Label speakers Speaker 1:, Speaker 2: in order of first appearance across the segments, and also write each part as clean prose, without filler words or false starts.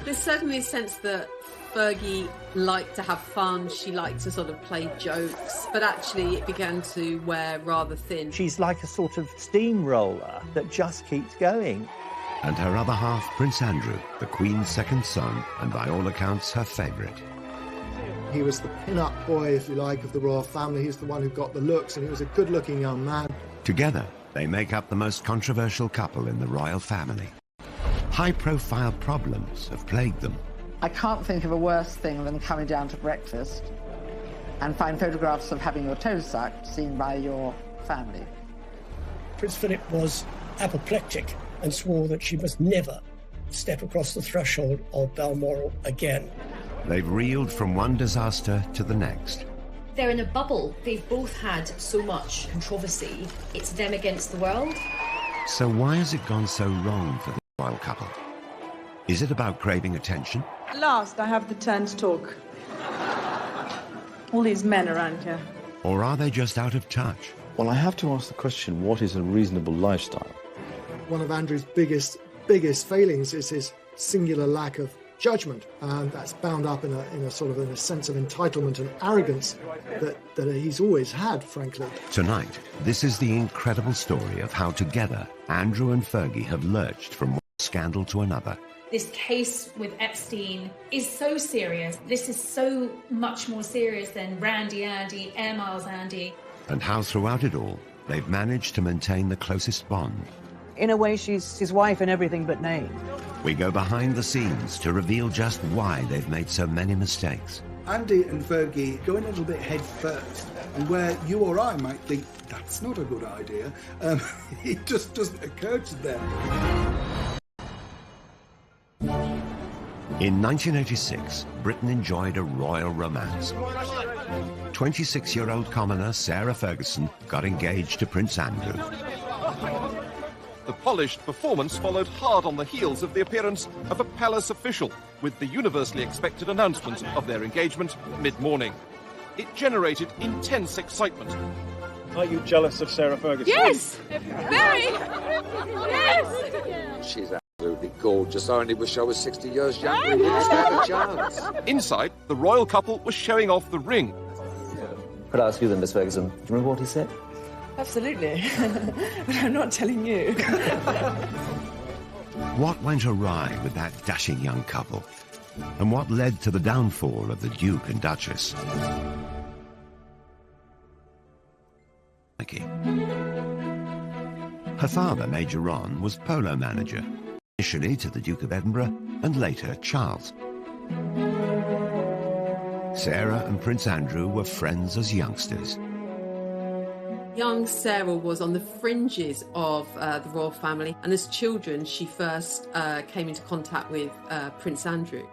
Speaker 1: There's certainly a sense that Fergie liked to have fun, she liked to sort of play jokes, but actually it began to wear rather thin.
Speaker 2: She's like a sort of steamroller that just keeps going.
Speaker 3: And her other half, Prince Andrew, the Queen's second son, and by all accounts her favourite.
Speaker 4: He was the pin-up boy, if you like, of the royal family. He's the one who got the looks, and he was a good-looking young man.
Speaker 3: Together, they make up the most controversial couple in the royal family. High-profile problems have plagued them.
Speaker 5: I can't think of a worse thing than coming down to breakfast and find photographs of having your toes sucked seen by your family.
Speaker 6: Prince Philip was apoplectic and swore that she must never step across the threshold of Balmoral again.
Speaker 3: They've reeled from one disaster to the next.
Speaker 7: They're in a bubble. They've both had so much controversy. It's them against the world.
Speaker 3: So why has it gone so wrong for the royal couple? Is it about craving attention?
Speaker 8: At last, I have the turn to talk. All these men around here.
Speaker 3: Or are they just out of touch?
Speaker 9: Well, I have to ask the question, what is a reasonable lifestyle?
Speaker 4: One of Andrew's biggest failings is his singular lack of judgment, and that's bound up in a sense of entitlement and arrogance that he's always had, frankly.
Speaker 3: Tonight, this is the incredible story of how together Andrew and Fergie have lurched from one scandal to another.
Speaker 7: This case with Epstein is so serious. This is so much more serious than Randy Andy, Air Miles Andy.
Speaker 3: And how throughout it all, they've managed to maintain the closest bond.
Speaker 8: In a way, she's his wife in everything but name.
Speaker 3: We go behind the scenes to reveal just why they've made so many mistakes.
Speaker 10: Andy and Fergie go in a little bit head first, and where you or I might think that's not a good idea, it just doesn't occur to them.
Speaker 3: In 1986, Britain enjoyed a royal romance. 26-year-old commoner Sarah Ferguson got engaged to Prince Andrew.
Speaker 11: The polished performance followed hard on the heels of the appearance of a palace official with the universally expected announcement of their engagement mid-morning. It generated intense excitement.
Speaker 12: Are you jealous of Sarah Ferguson?
Speaker 13: Yes! Very! Yes!
Speaker 14: She's absolutely gorgeous. I only wish I was 60 years younger. We wouldn't stand a chance.
Speaker 11: Inside, the royal couple was showing off the ring.
Speaker 15: Could I ask you then, Miss Ferguson, do you remember what he said?
Speaker 8: Absolutely. But I'm not telling you.
Speaker 3: What went awry with that dashing young couple? And what led to the downfall of the Duke and Duchess? Her father, Major Ron, was polo manager, initially to the Duke of Edinburgh and later Charles. Sarah and Prince Andrew were friends as youngsters.
Speaker 1: Young Sarah was on the fringes of the royal family, and as children she first came into contact with Prince Andrew.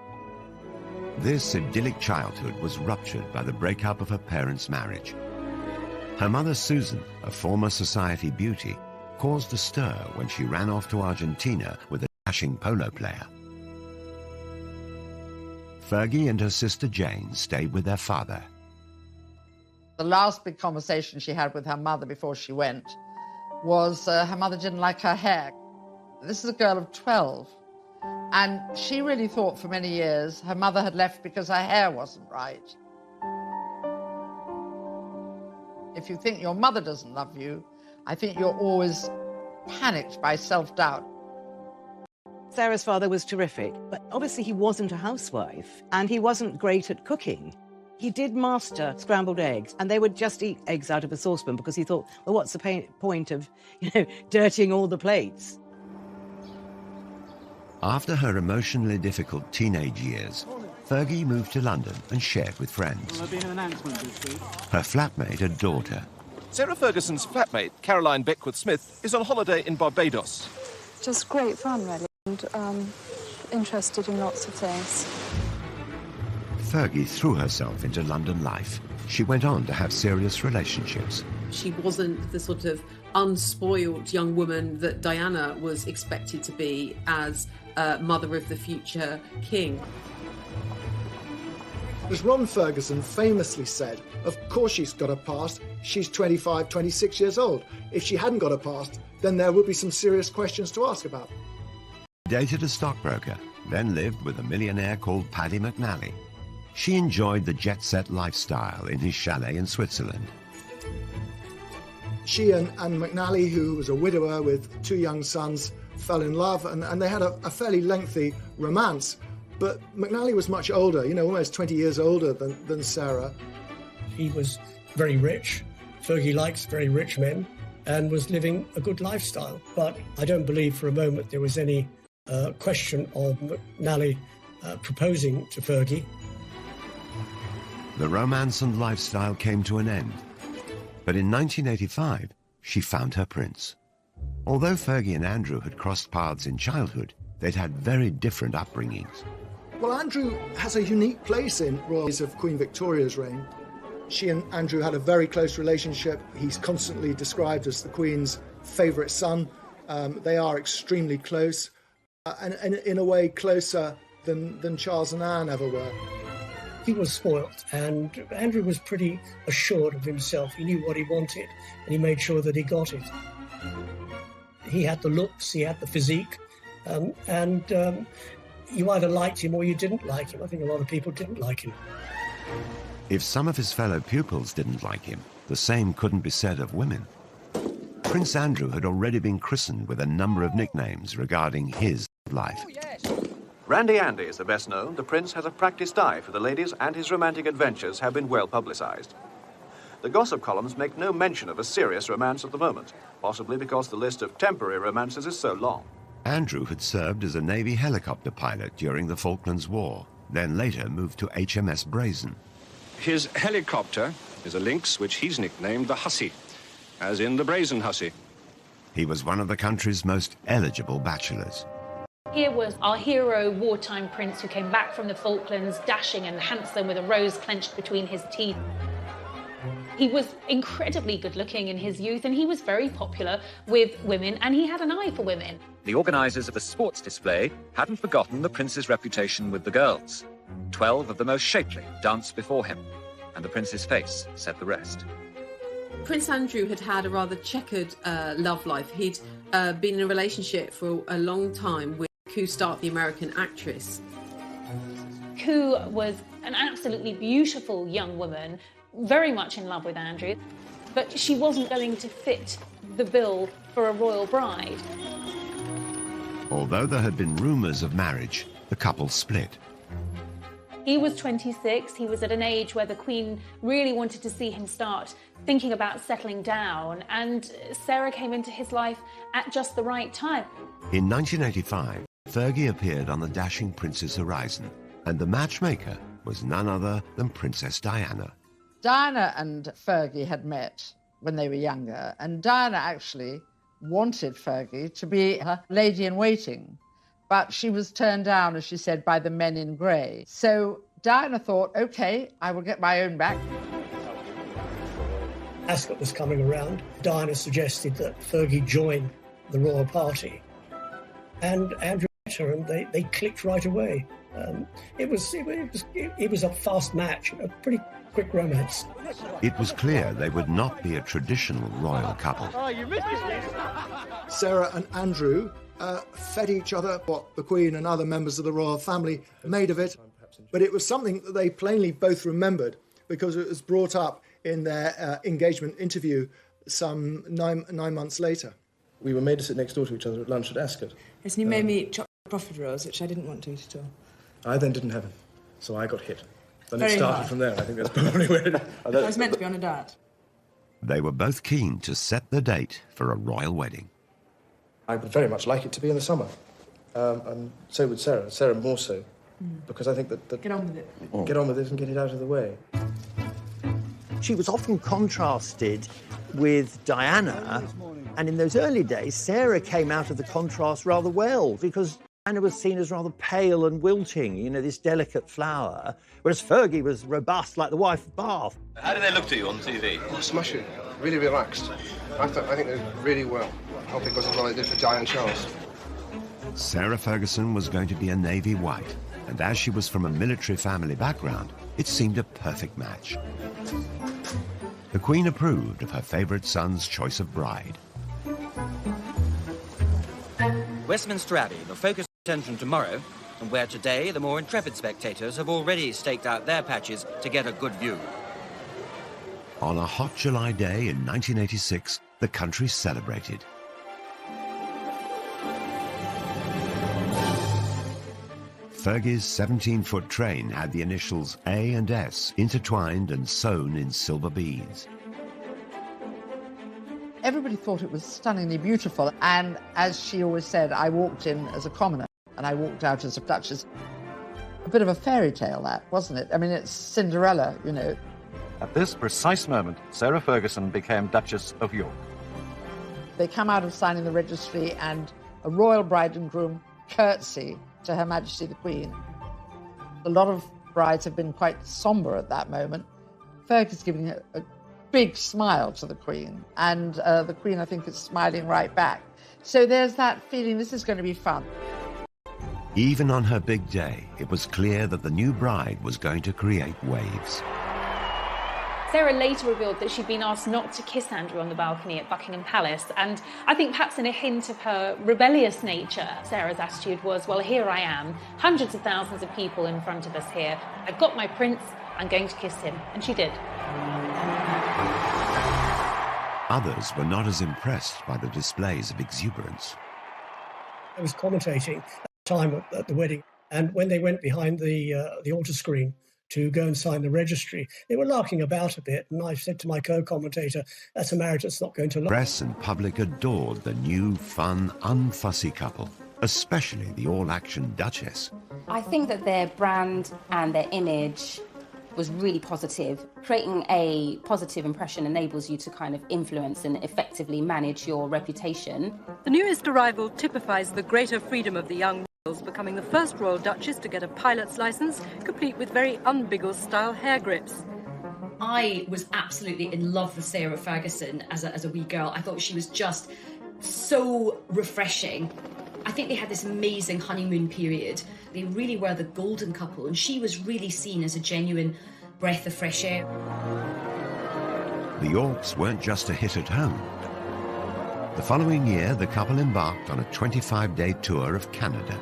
Speaker 3: This idyllic childhood was ruptured by the breakup of her parents' marriage. Her mother, Susan, a former society beauty, caused a stir when she ran off to Argentina with a dashing polo player. Fergie and her sister Jane stayed with their father.
Speaker 5: The last big conversation she had with her mother before she went was her mother didn't like her hair. This is a girl of 12, and she really thought for many years her mother had left because her hair wasn't right. If you think your mother doesn't love you, I think you're always panicked by self-doubt.
Speaker 8: Sarah's father was terrific, but obviously he wasn't a housewife, and he wasn't great at cooking. He did master scrambled eggs, and they would just eat eggs out of a saucepan because he thought, well, what's the point of, dirtying all the plates?
Speaker 3: After her emotionally difficult teenage years, Fergie moved to London and shared with friends.
Speaker 12: There'll be an announcement this week.
Speaker 3: Her flatmate adored her.
Speaker 11: Sarah Ferguson's flatmate, Caroline Beckworth-Smith, is on holiday in Barbados.
Speaker 16: Just great fun, really, and interested in lots of things.
Speaker 3: Fergie threw herself into London life. She went on to have serious relationships.
Speaker 1: She wasn't the sort of unspoiled young woman that Diana was expected to be as mother of the future king.
Speaker 4: As Ron Ferguson famously said, of course she's got a past. She's 25, 26 years old. If she hadn't got a past, then there would be some serious questions to ask about.
Speaker 3: dated a stockbroker, then lived with a millionaire called Paddy McNally. She enjoyed the jet-set lifestyle in his chalet in Switzerland.
Speaker 4: She and McNally, who was a widower with 2 young sons, fell in love, and they had a fairly lengthy romance. But McNally was much older, almost 20 years older than Sarah.
Speaker 6: He was very rich. Fergie likes very rich men and was living a good lifestyle. But I don't believe for a moment there was any question of McNally proposing to Fergie.
Speaker 3: The romance and lifestyle came to an end. But in 1985, she found her prince. Although Fergie and Andrew had crossed paths in childhood, they'd had very different upbringings.
Speaker 4: Well, Andrew has a unique place in royals of Queen Victoria's reign. She and Andrew had a very close relationship. He's constantly described as the Queen's favourite son. They are extremely close, and in a way closer than Charles and Anne ever were.
Speaker 6: He was spoilt, and Andrew was pretty assured of himself. He knew what he wanted, and he made sure that he got it. He had the looks, he had the physique, and you either liked him or you didn't like him. I think a lot of people didn't like him.
Speaker 3: If some of his fellow pupils didn't like him, the same couldn't be said of women. Prince Andrew had already been christened with a number of nicknames regarding his life.
Speaker 13: Randy Andy is the best known. The prince has a practiced eye for the ladies, and his romantic adventures have been well publicised. The gossip columns make no mention of a serious romance at the moment, possibly because the list of temporary romances is so long.
Speaker 3: Andrew had served as a Navy helicopter pilot during the Falklands War, then later moved to HMS Brazen.
Speaker 17: His helicopter is a Lynx, which he's nicknamed the Hussy, as in the Brazen Hussy.
Speaker 3: He was one of the country's most eligible bachelors.
Speaker 7: Here was our hero wartime prince who came back from the Falklands, dashing and handsome with a rose clenched between his teeth. He was incredibly good-looking in his youth, and he was very popular with women, and he had an eye for women.
Speaker 15: The organisers of the sports display hadn't forgotten the prince's reputation with the girls. 12 of the most shapely danced before him, and the prince's face said the rest.
Speaker 1: Prince Andrew had had a rather checkered love life. He'd been in a relationship for a long time with Koo Stark, the American actress.
Speaker 7: Koo was an absolutely beautiful young woman, very much in love with Andrew, but she wasn't going to fit the bill for a royal bride.
Speaker 3: Although there had been rumours of marriage, the couple split.
Speaker 7: He was 26, he was at an age where the Queen really wanted to see him start thinking about settling down, and Sarah came into his life at just the right time.
Speaker 3: In 1985, Fergie appeared on the dashing prince's horizon, and the matchmaker was none other than Princess Diana.
Speaker 5: Diana and Fergie had met when they were younger, and Diana actually wanted Fergie to be her lady-in-waiting, but she was turned down, as she said, by the men in grey. So Diana thought, OK, I will get my own back.
Speaker 6: Ascot was coming around. Diana suggested that Fergie join the royal party, and Andrew met her, and they clicked right away. It was a fast match, a pretty quick romance.
Speaker 3: It was clear they would not be a traditional royal couple.
Speaker 4: Sarah and Andrew fed each other what the Queen and other members of the royal family made of it, but it was something that they plainly both remembered because it was brought up in their engagement interview some nine months later.
Speaker 12: We were made to sit next door to each other at lunch at Ascot.
Speaker 18: Yes, and he made me eat chocolate profiteroles, which I didn't want to eat at all.
Speaker 12: I then didn't have him, so I got hit. Then
Speaker 18: Very
Speaker 12: it started
Speaker 18: hard.
Speaker 12: from there. I think that's probably where it...
Speaker 18: I was meant to be on a diet.
Speaker 3: They were both keen to set the date for a royal wedding.
Speaker 12: I would very much like it to be in the summer. And so would Sarah. Sarah more so. Because I think that...
Speaker 18: Get on with it.
Speaker 12: Get on with it and get it out of the way.
Speaker 2: She was often contrasted with Diana, and in those early days, Sarah came out of the contrast rather well, because Diana was seen as rather pale and wilting, you know, this delicate flower, whereas Fergie was robust like the wife of Bath.
Speaker 19: How did they look to you on TV?
Speaker 20: Oh, smashing. Really relaxed. I think they did really well. I hope it goes as well as they did for Di and Charles.
Speaker 3: Sarah Ferguson was going to be a Navy wife, and as she was from a military family background, it seemed a perfect match. The Queen approved of her favourite son's choice of bride.
Speaker 21: Westminster Abbey, the focus
Speaker 19: Attention tomorrow, and where today the more intrepid spectators have already staked out their patches to get a good view.
Speaker 3: On a hot July day in 1986, the country celebrated. Fergie's 17-foot train had the initials A and S intertwined and sewn in silver beads.
Speaker 5: Everybody thought it was stunningly beautiful, and as she always said, I walked in as a commoner and I walked out as a duchess. A bit of a fairy tale, that, wasn't it? I mean, it's Cinderella, you know.
Speaker 21: At this precise moment, Sarah Ferguson became Duchess of York.
Speaker 5: They come out of signing the registry and a royal bride and groom curtsy to Her Majesty the Queen. A lot of brides have been quite sombre at that moment. Fergie's giving a big smile to the Queen, and the Queen, I think, is smiling right back. So there's that feeling this is going to be fun.
Speaker 3: Even on her big day, it was clear that the new bride was going to create waves.
Speaker 7: Sarah later revealed that she'd been asked not to kiss Andrew on the balcony at Buckingham Palace, and I think perhaps in a hint of her rebellious nature, Sarah's attitude was, well, here I am, hundreds of thousands of people in front of us here. I've got my prince, I'm going to kiss him. And she did.
Speaker 3: Others were not as impressed by the displays of exuberance.
Speaker 6: I was commentating at the time at the wedding, and when they went behind the altar screen to go and sign the registry, they were larking about a bit, and I said to my co-commentator, that's a marriage that's not going to last.
Speaker 3: Press and public adored the new, fun, unfussy couple, especially the all-action Duchess.
Speaker 22: I think that their brand and their image was really positive. Creating a positive impression enables you to kind of influence and effectively manage your reputation.
Speaker 23: The newest arrival typifies the greater freedom of the young royals, becoming the first royal duchess to get a pilot's license, complete with very un-Biggles-style hair grips.
Speaker 24: I was absolutely in love with Sarah Ferguson as a wee girl. I thought she was just so refreshing. I think they had this amazing honeymoon period. They really were the golden couple, and she was really seen as a genuine breath of fresh air.
Speaker 3: The Yorks weren't just a hit at home. The following year, the couple embarked on a 25-day tour of Canada.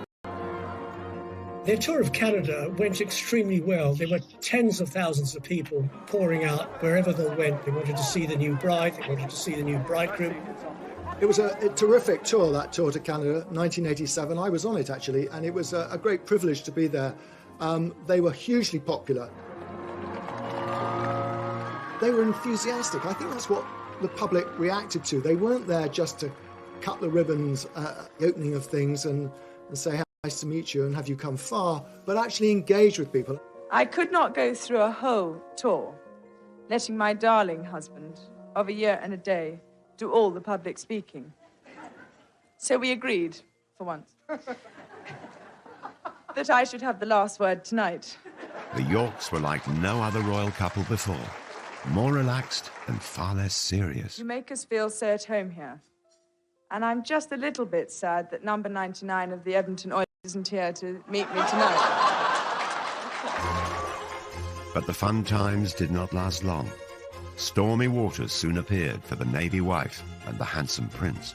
Speaker 6: Their tour of Canada went extremely well. There were tens of thousands of people pouring out wherever they went. They wanted to see the new bride, they wanted to see the new bridegroom.
Speaker 4: It was a terrific tour, that tour to Canada, 1987. I was on it, actually, and it was a great privilege to be there. They were hugely popular. They were enthusiastic. I think that's what the public reacted to. They weren't there just to cut the ribbons at the opening of things and say, how nice to meet you and have you come far, but actually engage with people.
Speaker 18: I could not go through a whole tour, letting my darling husband of a year and a day do all the public speaking. So we agreed, for once, that I should have the last word tonight.
Speaker 3: The Yorks were like no other royal couple before, more relaxed and far less serious.
Speaker 18: You make us feel so at home here. And I'm just a little bit sad that number 99 of the Edmonton Oil isn't here to meet me tonight.
Speaker 3: But the fun times did not last long. Stormy waters soon appeared for the Navy wife and the handsome prince.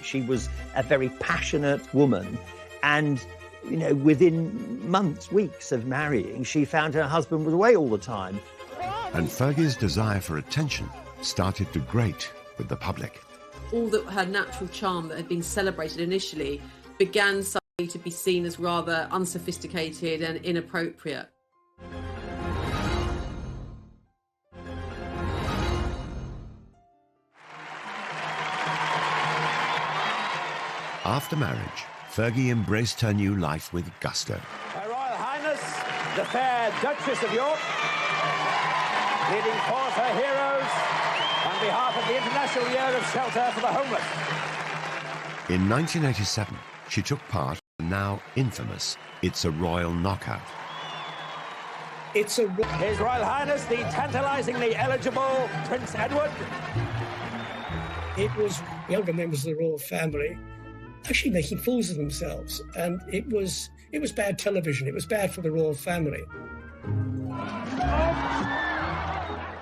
Speaker 2: She was a very passionate woman, and, you know, within months, weeks of marrying, she found her husband was away all the time.
Speaker 3: And Fergie's desire for attention started to grate with the public.
Speaker 1: All that her natural charm that had been celebrated initially began suddenly to be seen as rather unsophisticated and inappropriate.
Speaker 3: After marriage, Fergie embraced her new life with gusto.
Speaker 25: Her Royal Highness, the fair Duchess of York, leading forth her heroes on behalf of the International Year of Shelter for the Homeless.
Speaker 3: In 1987, she took part in the now infamous It's a Royal Knockout.
Speaker 25: His Royal Highness, the tantalisingly eligible Prince Edward.
Speaker 6: It was younger members of the royal family actually making fools of themselves, and it was bad television. It was bad for the royal family.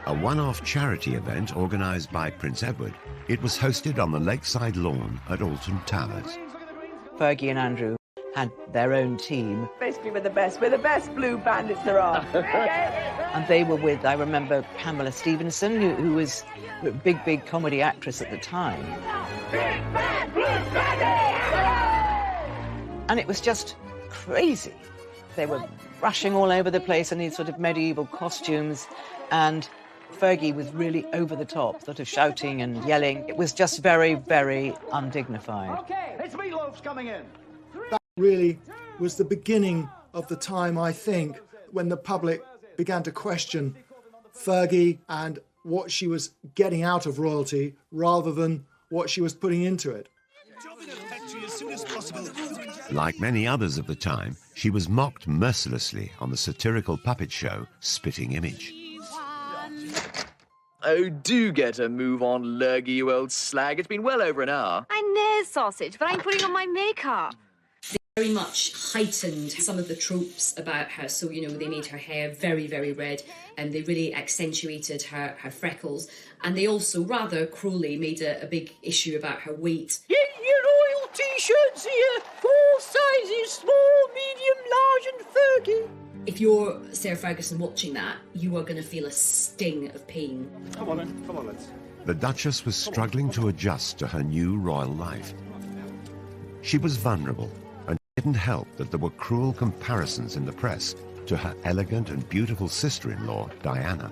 Speaker 3: A one-off charity event organised by Prince Edward, it was hosted on the lakeside lawn at Alton Towers.
Speaker 8: Fergie and Andrew had their own team.
Speaker 18: Basically, we're the best. We're the best blue bandits there are.
Speaker 8: And they were with, I remember, Pamela Stevenson, who was a big comedy actress at the time. And it was just crazy. They were rushing all over the place in these sort of medieval costumes, and Fergie was really over the top, sort of shouting and yelling. It was just very, very undignified.
Speaker 25: Okay, it's Meatloaf's coming in.
Speaker 4: That really was the beginning of the time, I think, when the public began to question Fergie and what she was getting out of royalty rather than what she was putting into it.
Speaker 3: Like many others of the time, she was mocked mercilessly on the satirical puppet show Spitting Image.
Speaker 9: Oh, do get a move on, Lurgy, you old slag. It's been well over an hour.
Speaker 10: I know, sausage, but I'm putting on my makeup.
Speaker 24: Very much heightened some of the tropes about her. So, you know, they made her hair very, very red, and they really accentuated her freckles. And they also, rather cruelly, made a big issue about her weight.
Speaker 9: Your royal T-shirts here. 4 sizes, small, medium, large and Fergie.
Speaker 24: If you're Sarah Ferguson watching that, you are going to feel a sting of pain.
Speaker 17: Come on then, come on, let's.
Speaker 3: The Duchess was struggling to adjust to her new royal life. She was vulnerable, and it didn't help that there were cruel comparisons in the press to her elegant and beautiful sister-in-law, Diana.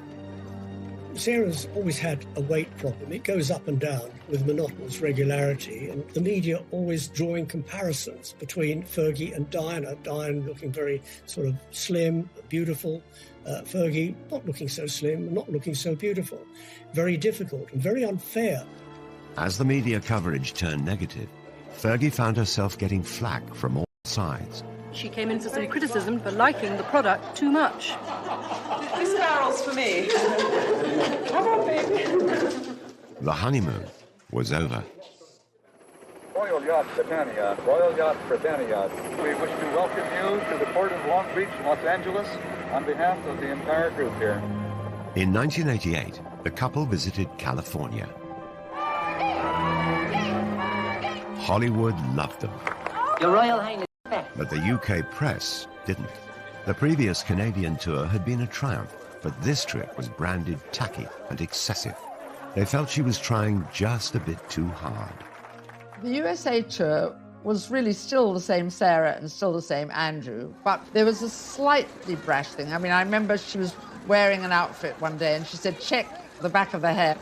Speaker 6: Sarah's always had a weight problem. It goes up and down with monotonous regularity, and the media always drawing comparisons between Fergie and Diana. Diana looking very sort of slim, beautiful. Fergie not looking so slim, not looking so beautiful. Very difficult and very unfair.
Speaker 3: As the media coverage turned negative, Fergie found herself getting flack from all sides.
Speaker 23: She came in for some criticism for liking the product too much.
Speaker 18: This barrel's for me. Come on, baby.
Speaker 3: The honeymoon was over.
Speaker 11: Royal Yacht Britannia, Royal Yacht Britannia. We wish to welcome you to the port of Long Beach, Los Angeles, on behalf of the entire group here.
Speaker 3: In 1988, the couple visited California. Hollywood loved them.
Speaker 10: Your Royal Highness.
Speaker 3: But the UK press didn't. The previous Canadian tour had been a triumph, but this trip was branded tacky and excessive. They felt she was trying just a bit too hard.
Speaker 5: The USA tour was really still the same Sarah and still the same Andrew, but there was a slightly brash thing. I mean, I remember she was wearing an outfit one day and she said, check the back of the hair.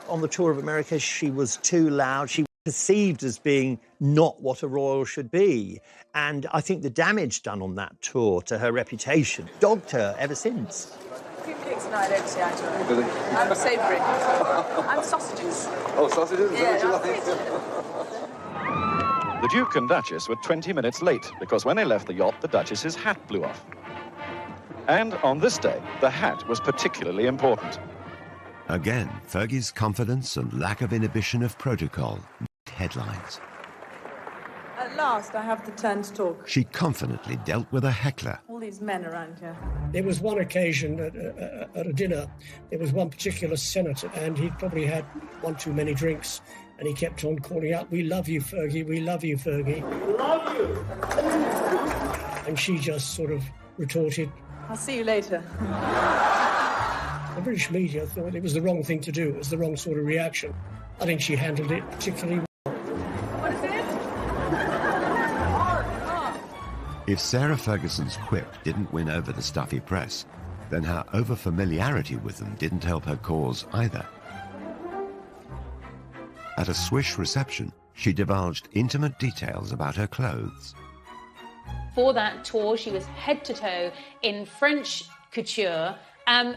Speaker 2: On the tour of America, she was too loud. She was perceived as being not what a royal should be. And I think the damage done on that tour to her reputation dogged her ever since.
Speaker 18: Few cakes and I don't see eye to eye. Really? I'm savoury. I'm sausages.
Speaker 11: Oh, sausages?
Speaker 18: Yeah,
Speaker 15: The Duke and Duchess were 20 minutes late because when they left the yacht, the Duchess's hat blew off. And on this day, the hat was particularly important.
Speaker 3: Again, Fergie's confidence and lack of inhibition of protocol made headlines.
Speaker 18: At last, I have the turn to talk.
Speaker 3: She confidently dealt with a heckler.
Speaker 18: All these men around here.
Speaker 6: There was one occasion at a dinner, there was one particular senator, and he'd probably had one too many drinks, and he kept on calling out, "We love you, Fergie, we love you, Fergie."
Speaker 18: Love you!
Speaker 6: And she just sort of retorted,
Speaker 18: I'll see you later.
Speaker 6: The British media thought it was the wrong thing to do, it was the wrong sort of reaction. I think she handled it particularly well.
Speaker 18: What is it?
Speaker 3: If Sarah Ferguson's quip didn't win over the stuffy press, then her over-familiarity with them didn't help her cause either. At a swish reception, she divulged intimate details about her clothes.
Speaker 7: For that tour, she was head to toe in French couture, and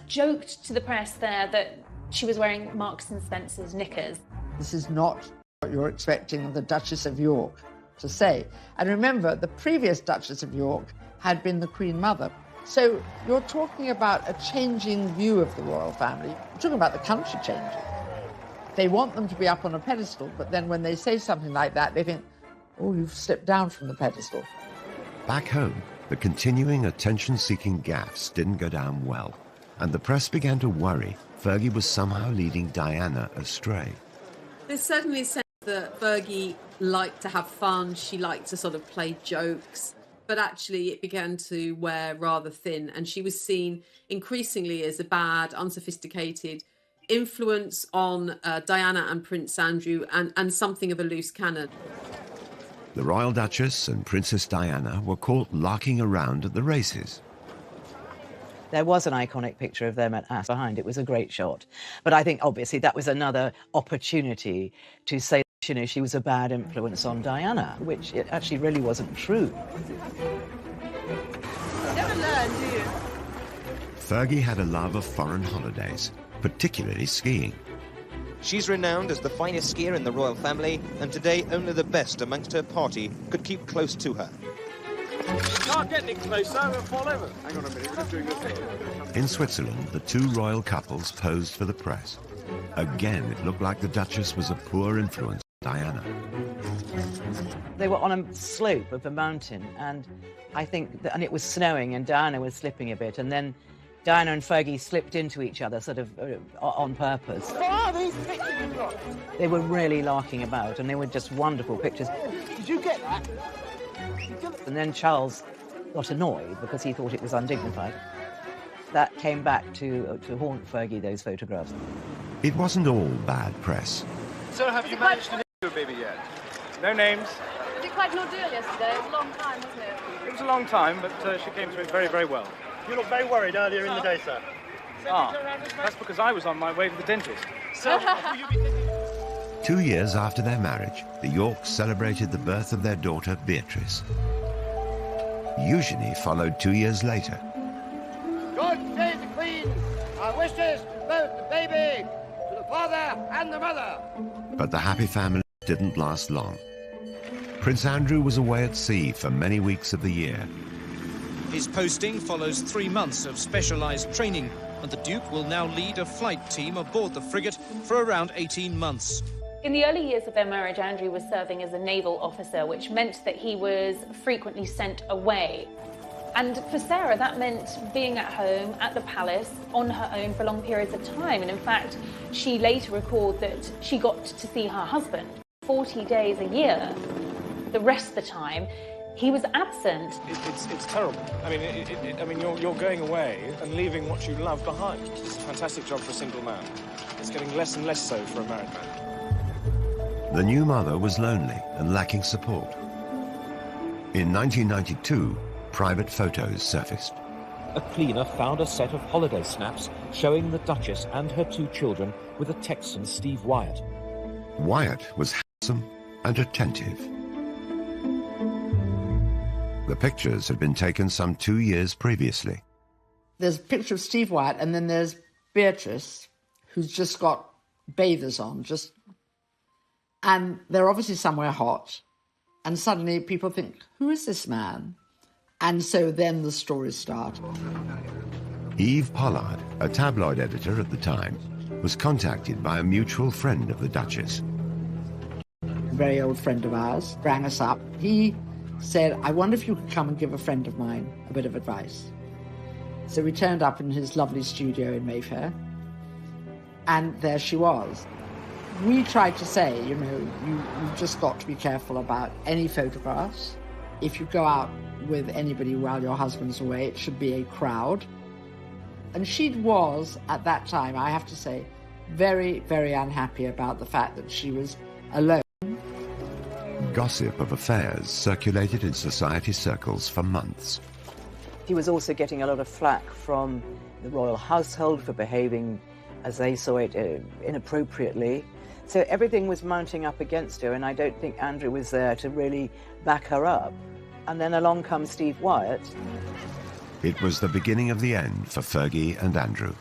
Speaker 7: joked to the press there that she was wearing Marks and Spencer's knickers.
Speaker 5: This is not what you're expecting the Duchess of York to say. And remember, the previous Duchess of York had been the Queen Mother. So you're talking about a changing view of the royal family. You're talking about the country changing. They want them to be up on a pedestal, but then when they say something like that, they think, oh, you've slipped down from the pedestal.
Speaker 3: Back home, the continuing attention-seeking gaffes didn't go down well, and the press began to worry Fergie was somehow leading Diana astray.
Speaker 1: There's certainly a sense that Fergie liked to have fun. She liked to sort of play jokes. But actually it began to wear rather thin, and she was seen increasingly as a bad, unsophisticated influence on Diana and Prince Andrew, and something of a loose cannon.
Speaker 3: The Royal Duchess and Princess Diana were caught larking around at the races.
Speaker 8: There was an iconic picture of them at Ass behind. It was a great shot. But I think, obviously, that was another opportunity to say, you know, she was a bad influence on Diana, which it actually really wasn't true.
Speaker 9: Never learn, do you?
Speaker 3: Fergie had a love of foreign holidays, particularly skiing.
Speaker 12: She's renowned as the finest skier in the royal family, and today only the best amongst her party could keep close to her.
Speaker 25: Can't get any closer, we'll fall over. Hang on a minute, we're just doing this thing.
Speaker 3: In Switzerland, the two royal couples posed for the press. Again, it looked like the Duchess was a poor influence on Diana.
Speaker 8: They were on a slope of a mountain, and I think, and it was snowing, and Diana was slipping a bit, and then Diana and Fergie slipped into each other, sort of on purpose. They were really larking about, and they were just wonderful pictures.
Speaker 9: Did you get that?
Speaker 8: And then Charles got annoyed because he thought it was undignified. That came back to haunt Fergie, those photographs.
Speaker 3: It wasn't all bad press.
Speaker 25: So have you managed to name your baby yet? No names.
Speaker 10: Was it quite an ordeal yesterday? It was a long time, wasn't it?
Speaker 25: It was a long time, but she came through it very, very well.
Speaker 13: You looked very worried earlier in the day, sir.
Speaker 25: Ah, that's because I was on my way to the dentist. So,
Speaker 3: 2 years after their marriage, the Yorks celebrated the birth of their daughter, Beatrice. Eugenie followed 2 years later.
Speaker 9: God save the Queen! Our wishes to both the baby, to the father and the mother.
Speaker 3: But the happy family didn't last long. Prince Andrew was away at sea for many weeks of the year.
Speaker 14: His posting follows 3 months of specialised training, and the Duke will now lead a flight team aboard the frigate for around 18 months.
Speaker 7: In the early years of their marriage, Andrew was serving as a naval officer, which meant that he was frequently sent away. And for Sarah, that meant being at home at the palace on her own for long periods of time. And in fact, she later recalled that she got to see her husband 40 days a year. The rest of the time, he was absent.
Speaker 25: It's terrible. I mean, you're going away and leaving what you love behind. It's a fantastic job for a single man. It's getting less and less so for a married man.
Speaker 3: The new mother was lonely and lacking support. In 1992, private photos surfaced.
Speaker 16: A cleaner found a set of holiday snaps showing the Duchess and her 2 children with a Texan, Steve Wyatt.
Speaker 3: Wyatt was handsome and attentive. The pictures had been taken some 2 years previously.
Speaker 5: There's a picture of Steve Wyatt, and then there's Beatrice, who's just got bathers on, and they're obviously somewhere hot. And suddenly people think, who is this man? And so then the stories start.
Speaker 3: Eve Pollard, a tabloid editor at the time, was contacted by a mutual friend of the Duchess.
Speaker 5: A very old friend of ours rang us up. He said, I wonder if you could come and give a friend of mine a bit of advice. So we turned up in his lovely studio in Mayfair, and there she was. We tried to say, you know, you've just got to be careful about any photographs. If you go out with anybody while your husband's away, it should be a crowd. And she was, at that time, I have to say, very, very unhappy about the fact that she was alone.
Speaker 3: Gossip of affairs circulated in society circles for months.
Speaker 8: He was also getting a lot of flack from the royal household for behaving, as they saw it, inappropriately. So everything was mounting up against her, and I don't think Andrew was there to really back her up. And then along comes Steve Wyatt.
Speaker 3: It was the beginning of the end for Fergie and Andrew.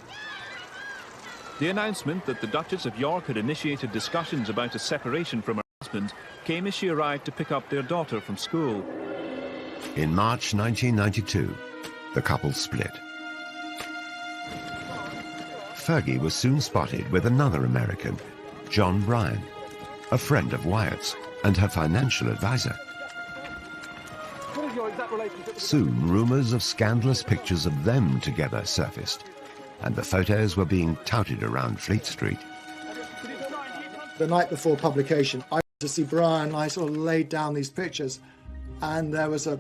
Speaker 20: The announcement that the Duchess of York had initiated discussions about a separation from her husband came as she arrived to pick up their daughter from school.
Speaker 3: In March 1992, the couple split. Fergie was soon spotted with another American, John Bryan, a friend of Wyatt's and her financial advisor. Soon, rumours of scandalous pictures of them together surfaced, and the photos were being touted around Fleet Street.
Speaker 4: The night before publication, I to see Brian. I sort of laid down these pictures, and there was a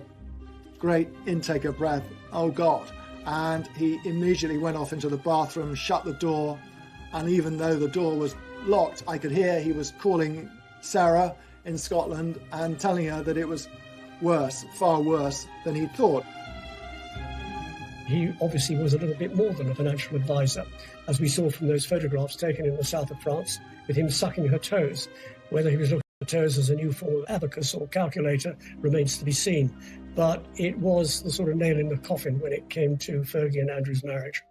Speaker 4: great intake of breath. Oh God. And he immediately went off into the bathroom, shut the door, and even though the door was locked, I could hear he was calling Sarah in Scotland and telling her that it was worse, far worse than he thought.
Speaker 6: He obviously was a little bit more than a financial advisor, as we saw from those photographs taken in the south of France with him sucking her toes. Whether he was looking at her toes as a new form of abacus or calculator remains to be seen. But it was the sort of nail in the coffin when it came to Fergie and Andrew's marriage.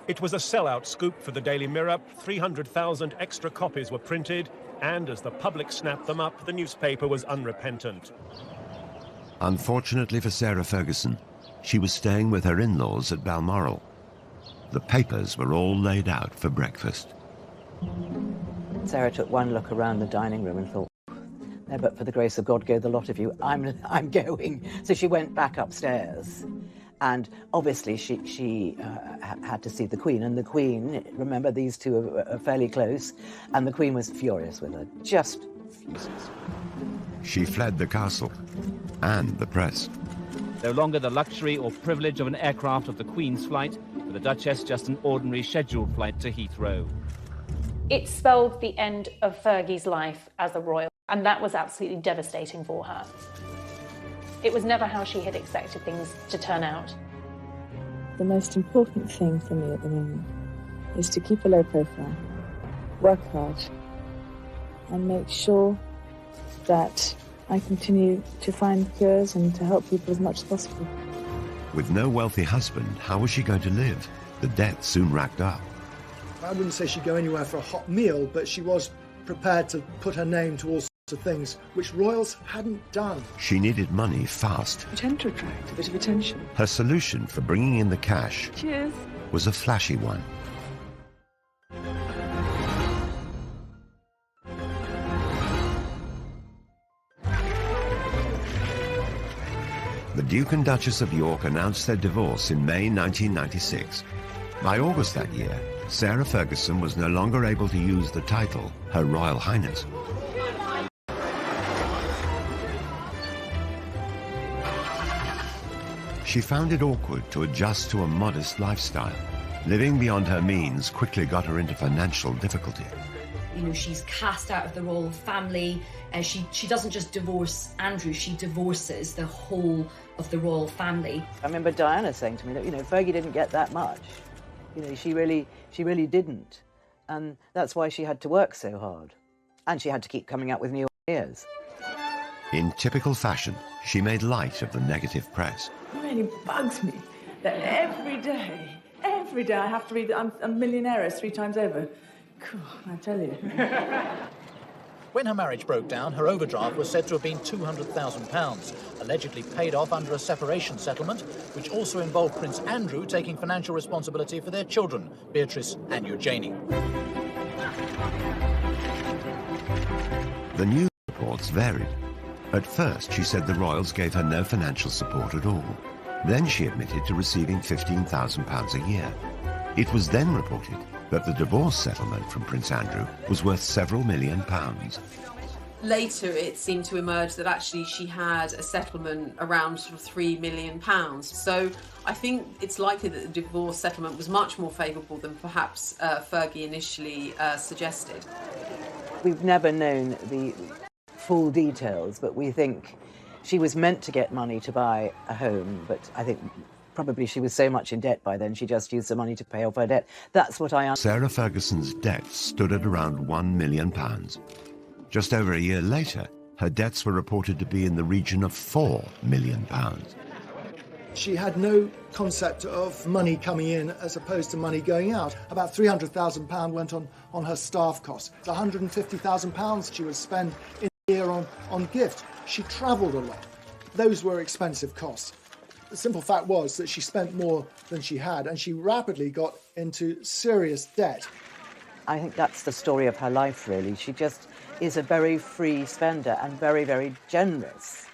Speaker 17: It was a sellout scoop for the Daily Mirror. 300,000 extra copies were printed, and as the public snapped them up, the newspaper was unrepentant.
Speaker 3: Unfortunately for Sarah Ferguson, she was staying with her in-laws at Balmoral. The papers were all laid out for breakfast.
Speaker 8: Sarah took one look around the dining room and thought, "There, but for the grace of God, go the lot of you. I'm going." So she went back upstairs, and obviously she had to see the Queen. And the Queen, remember, these two are fairly close, and the Queen was furious with her, just furious.
Speaker 3: She fled the castle and the press.
Speaker 19: No longer the luxury or privilege of an aircraft of the Queen's flight, for the Duchess just an ordinary scheduled flight to Heathrow.
Speaker 7: It spelled the end of Fergie's life as a royal, and that was absolutely devastating for her. It was never how she had expected things to turn out.
Speaker 18: The most important thing for me at the moment is to keep a low profile, work hard, and make sure that I continue to find cures and to help people as much as possible.
Speaker 3: With no wealthy husband, how was she going to live? The debt soon racked up.
Speaker 4: I wouldn't say she'd go anywhere for a hot meal, but she was prepared to put her name to all sorts of things which royals hadn't done.
Speaker 3: She needed money fast.
Speaker 18: I tend to attract a bit of attention.
Speaker 3: Her solution for bringing in the cash
Speaker 18: Cheers.
Speaker 3: was a flashy one. The Duke and Duchess of York announced their divorce in May 1996. By August that year, Sarah Ferguson was no longer able to use the title Her Royal Highness. She found it awkward to adjust to a modest lifestyle. Living beyond her means quickly got her into financial difficulty.
Speaker 21: You know, she's cast out of the royal family. She doesn't just divorce Andrew, she divorces the whole of the royal family.
Speaker 8: I remember Diana saying to me that, you know, Fergie didn't get that much. You know, she really didn't. And that's why she had to work so hard. And she had to keep coming up with new ideas.
Speaker 3: In typical fashion, she made light of the negative press.
Speaker 18: It really bugs me that every day I have to read I'm a millionaire 3 times over. Cool, I tell you.
Speaker 22: When her marriage broke down, her overdraft was said to have been £200,000, allegedly paid off under a separation settlement, which also involved Prince Andrew taking financial responsibility for their children, Beatrice and Eugenie.
Speaker 3: The news reports varied. At first, she said the royals gave her no financial support at all. Then she admitted to receiving £15,000 a year. It was then reported that the divorce settlement from Prince Andrew was worth several £1 million.
Speaker 1: Later, it seemed to emerge that actually she had a settlement around sort of £3 million. So I think it's likely that the divorce settlement was much more favourable than perhaps Fergie initially suggested.
Speaker 8: We've never known the full details, but we think she was meant to get money to buy a home, but I think probably she was so much in debt by then, she just used the money to pay off her debt. That's what I understand.
Speaker 3: Sarah Ferguson's debts stood at around £1 million. Just over a year later, her debts were reported to be in the region of £4 million.
Speaker 4: She had no concept of money coming in as opposed to money going out. About £300,000 went on her staff costs. £150,000 she would spend in a year on gift. She travelled a lot. Those were expensive costs. The simple fact was that she spent more than she had, and she rapidly got into serious debt.
Speaker 8: I think that's the story of her life, really. She just is a very free spender and very, very generous.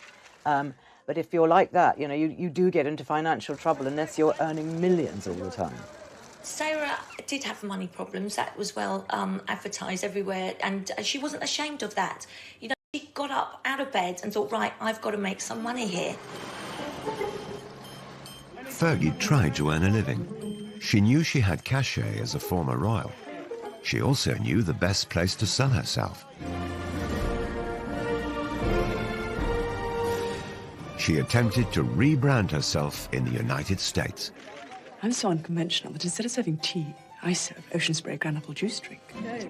Speaker 8: But if you're like that, you know, you do get into financial trouble unless you're earning millions all the time.
Speaker 21: Sarah did have money problems. That was well advertised everywhere, and she wasn't ashamed of that. You know,
Speaker 2: got up out of bed and thought, right, I've got to make some money here.
Speaker 3: Fergie tried to earn a living. She knew she had cachet as a former royal. She also knew the best place to sell herself. She attempted to rebrand herself in the United States.
Speaker 11: I'm so unconventional that instead of serving tea, I serve ocean spray granule juice drink.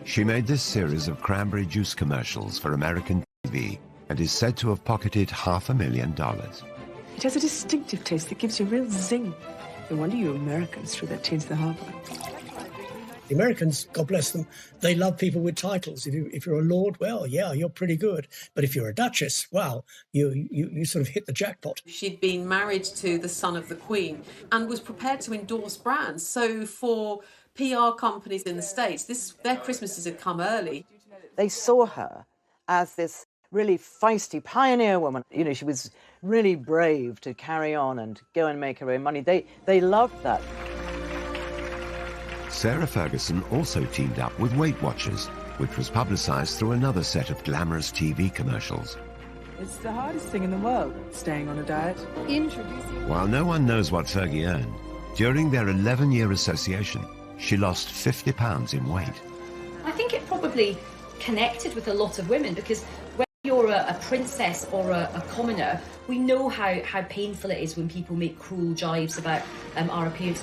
Speaker 3: She made this series of cranberry juice commercials for American TV and is said to have pocketed $500,000.
Speaker 11: It has a distinctive taste that gives you a real zing. No wonder you Americans threw that tea into the harbour.
Speaker 6: The Americans, God bless them, they love people with titles. If you're a lord, well, yeah, you're pretty good. But if you're a duchess, wow, you sort of hit the jackpot.
Speaker 1: She'd been married to the son of the Queen and was prepared to endorse brands. So for PR companies in the States, their Christmases had come early.
Speaker 8: They saw her as this really feisty pioneer woman. You know, she was really brave to carry on and go and make her own money. They loved that.
Speaker 3: Sarah Ferguson also teamed up with Weight Watchers, which was publicised through another set of glamorous TV commercials.
Speaker 11: It's the hardest thing in the world, staying on a diet.
Speaker 3: While no one knows what Fergie earned, during their 11-year association, she lost 50 pounds in weight.
Speaker 21: I think it probably connected with a lot of women because when you're a princess or a commoner, we know how painful it is when people make cruel jibes about our appearance.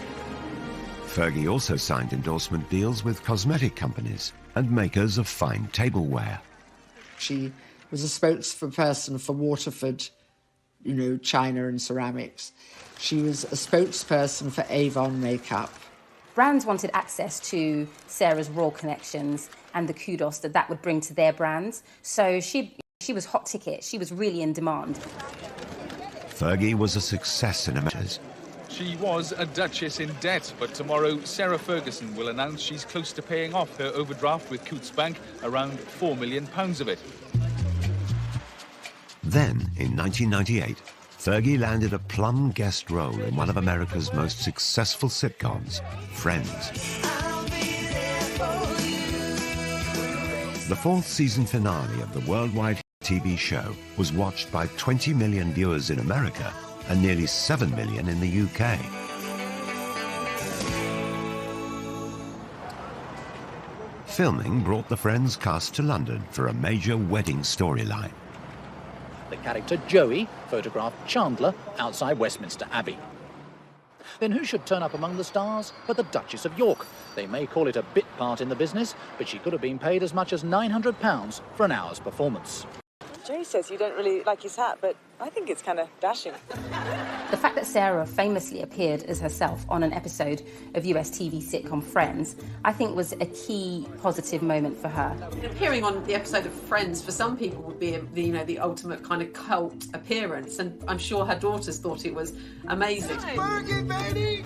Speaker 3: Fergie also signed endorsement deals with cosmetic companies and makers of fine tableware.
Speaker 5: She was a spokesperson for Waterford, you know, china and ceramics. She was a spokesperson for Avon makeup.
Speaker 15: Brands wanted access to Sarah's royal connections and the kudos that would bring to their brands. So she was hot ticket. She was really in demand.
Speaker 3: Fergie was a success in America.
Speaker 23: She was a duchess in debt, but tomorrow Sarah Ferguson will announce she's close to paying off her overdraft with Coutts Bank, around £4 million of it.
Speaker 3: Then, in 1998, Fergie landed a plum guest role in one of America's most successful sitcoms, Friends. The fourth season finale of the worldwide TV show was watched by 20 million viewers in America and nearly 7 million in the UK. Filming brought the Friends cast to London for a major wedding storyline.
Speaker 22: The character Joey photographed Chandler outside Westminster Abbey. Then who should turn up among the stars but the Duchess of York? They may call it a bit part in the business, but she could have been paid as much as £900 for an hour's performance.
Speaker 11: Jay says you don't really like his hat, but I think it's kind of dashing.
Speaker 15: The fact that Sarah famously appeared as herself on an episode of US TV sitcom Friends, I think was a key positive moment for her.
Speaker 1: Appearing on the episode of Friends for some people would be the ultimate kind of cult appearance, and I'm sure her daughters thought it was amazing.
Speaker 9: Fergie, baby!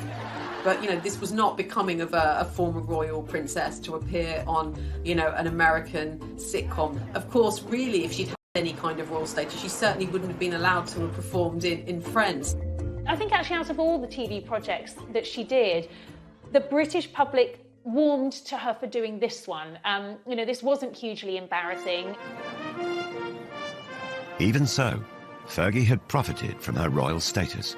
Speaker 1: But, this was not becoming of a former royal princess to appear on, an American sitcom. Of course, really, if she'd had any kind of royal status, she certainly wouldn't have been allowed to have performed in Friends.
Speaker 7: I think actually out of all the TV projects that she did, the British public warmed to her for doing this one. This wasn't hugely embarrassing.
Speaker 3: Even so, Fergie had profited from her royal status.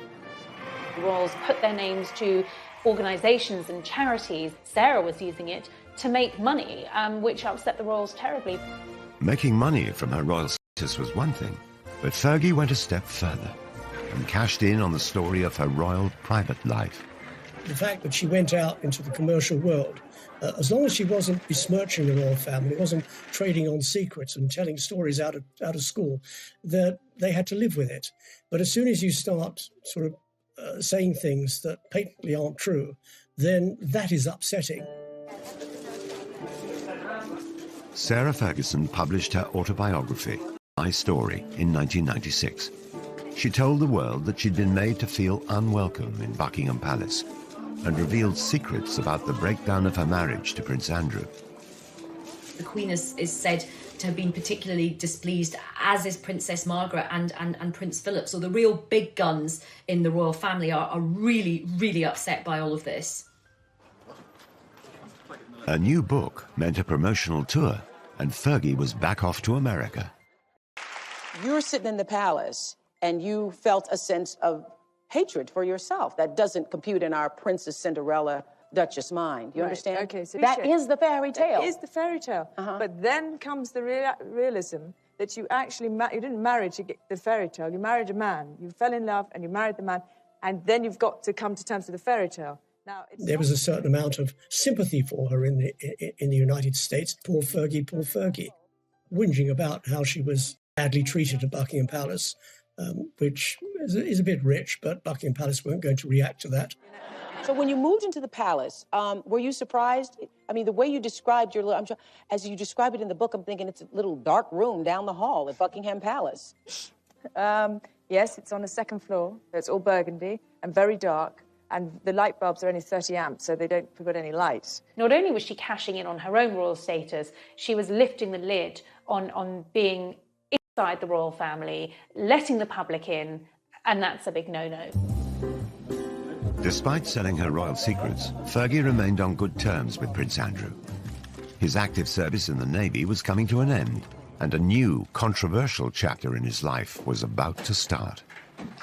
Speaker 7: The royals put their names to organisations and charities. Sarah was using it to make money, which upset the royals terribly.
Speaker 3: Making money from her royal status was one thing, but Fergie went a step further and cashed in on the story of her royal private life.
Speaker 6: The fact that she went out into the commercial world, as long as she wasn't besmirching the royal family, wasn't trading on secrets and telling stories out of school, that they had to live with it. But as soon as you start sort of saying things that patently aren't true, then that is upsetting.
Speaker 3: Sarah Ferguson published her autobiography, My Story, in 1996. She told the world that she'd been made to feel unwelcome in Buckingham Palace and revealed secrets about the breakdown of her marriage to Prince Andrew.
Speaker 21: The Queen is said to have been particularly displeased, as is Princess Margaret and Prince Phillips. So the real big guns in the royal family are really, really upset by all of this.
Speaker 3: A new book meant a promotional tour, and Fergie was back off to America.
Speaker 10: You're sitting in the palace and you felt a sense of hatred for yourself. That doesn't compute in our Princess Cinderella Duchess mind. You understand?
Speaker 18: Okay, so
Speaker 10: that is the fairy tale.
Speaker 18: It is the fairy tale. But then comes the realism that you actually you didn't marry to get the fairy tale. You married a man. You fell in love and you married the man, and then you've got to come to terms with the fairy tale. Now,
Speaker 6: there was a certain amount of sympathy for her in the United States. Poor Fergie, whinging about how she was badly treated at Buckingham Palace, which is a bit rich, but Buckingham Palace weren't going to react to that.
Speaker 10: So when you moved into the palace, were you surprised? I mean, the way you described your little, as you describe it in the book, I'm thinking it's a little dark room down the hall at Buckingham Palace.
Speaker 18: Yes, it's on the second floor. It's all burgundy and very dark. And the light bulbs are only 30 amps, so they don't put any light.
Speaker 7: Not only was she cashing in on her own royal status, she was lifting the lid on being inside the royal family, letting the public in, and that's a big no-no.
Speaker 3: Despite selling her royal secrets, Fergie remained on good terms with Prince Andrew. His active service in the Navy was coming to an end, and a new, controversial chapter in his life was about to start.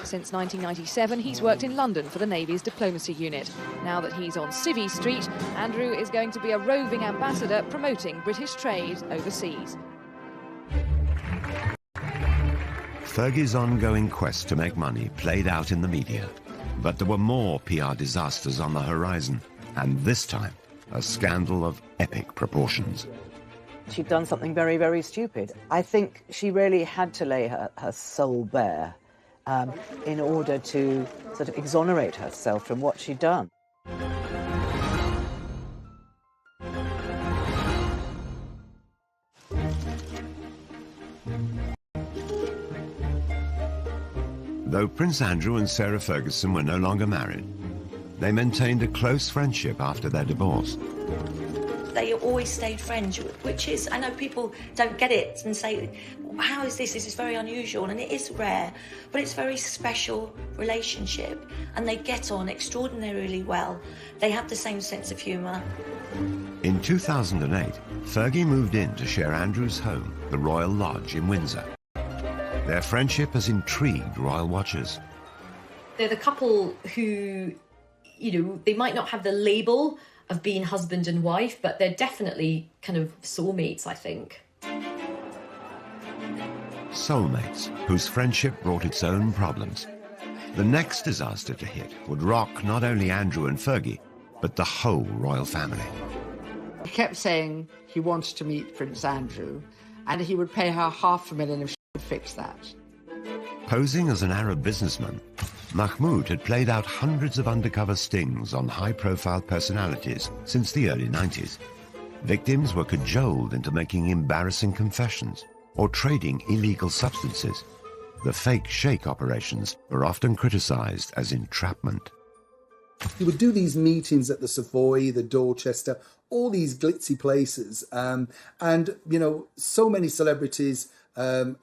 Speaker 12: Since 1997, he's worked in London for the Navy's diplomacy unit. Now that he's on Civvy Street, Andrew is going to be a roving ambassador promoting British trade overseas.
Speaker 3: Fergie's ongoing quest to make money played out in the media. But there were more PR disasters on the horizon, and this time, a scandal of epic proportions.
Speaker 8: She'd done something very, very stupid. I think she really had to lay her soul bare in order to sort of exonerate herself from what she'd done.
Speaker 3: Though Prince Andrew and Sarah Ferguson were no longer married, they maintained a close friendship after their divorce.
Speaker 2: They always stayed friends, which is, I know people don't get it and say, how is this? This is very unusual, and it is rare, but it's a very special relationship, and they get on extraordinarily well. They have the same sense of humour.
Speaker 3: In 2008, Fergie moved in to share Andrew's home, the Royal Lodge in Windsor. Their friendship has intrigued royal watchers.
Speaker 21: They're the couple who, they might not have the label of being husband and wife, but they're definitely kind of soulmates, I think.
Speaker 3: Soulmates, whose friendship brought its own problems. The next disaster to hit would rock not only Andrew and Fergie, but the whole royal family.
Speaker 5: He kept saying he wanted to meet Prince Andrew, and he would pay her $500,000 if she could fix that.
Speaker 3: Posing as an Arab businessman, Mahmoud had played out hundreds of undercover stings on high-profile personalities since the early 90s. Victims were cajoled into making embarrassing confessions or trading illegal substances. The fake sheikh operations were often criticized as entrapment.
Speaker 13: He would do these meetings at the Savoy, the Dorchester, all these glitzy places, and so many celebrities and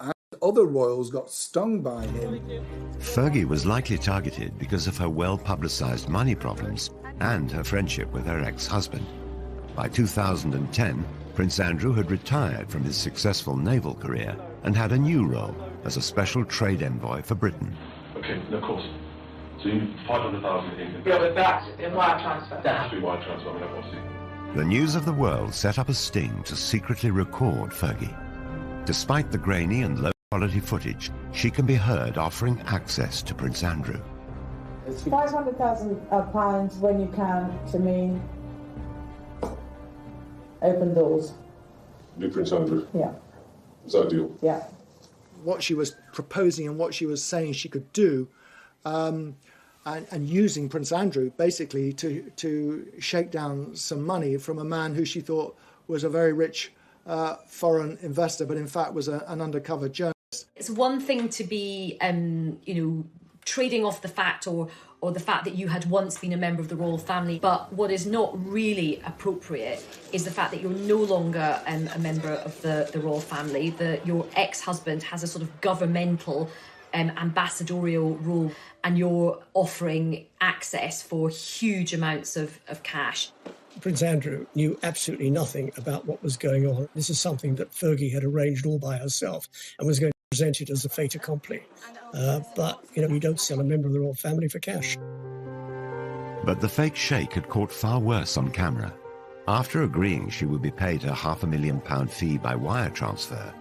Speaker 13: other royals got stung by him.
Speaker 3: Fergie was likely targeted because of her well-publicized money problems and her friendship with her ex-husband. By 2010, Prince Andrew had retired from his successful naval career and had a new role as a special trade envoy for Britain.
Speaker 14: Okay, of course. So you 500,000 in.
Speaker 5: Yeah, but that's in wire transfer.
Speaker 14: That has to be wire transfer. I mean, obviously.
Speaker 3: The News of the World set up a sting to secretly record Fergie. Despite the grainy and low-quality footage, she can be heard offering access to Prince Andrew.
Speaker 24: It's £500,000 when you can, to me. Open doors.
Speaker 14: Big Prince Andrew.
Speaker 24: Yeah.
Speaker 14: Is that a deal?
Speaker 24: Yeah.
Speaker 4: What she was proposing and what she was saying she could do, and using Prince Andrew basically to shake down some money from a man who she thought was a very rich foreign investor, but in fact was an undercover journalist.
Speaker 21: It's one thing to be, trading off the fact or the fact that you had once been a member of the royal family, but what is not really appropriate is the fact that you're no longer a member of the royal family, that your ex-husband has a sort of governmental ambassadorial role, and you're offering access for huge amounts of cash.
Speaker 6: Prince Andrew knew absolutely nothing about what was going on. This is something that Fergie had arranged all by herself and was going presented as a fait accompli. But, you don't sell a member of the royal family for cash.
Speaker 3: But the fake sheikh had caught far worse on camera. After agreeing she would be paid a £500,000 fee by wire transfer,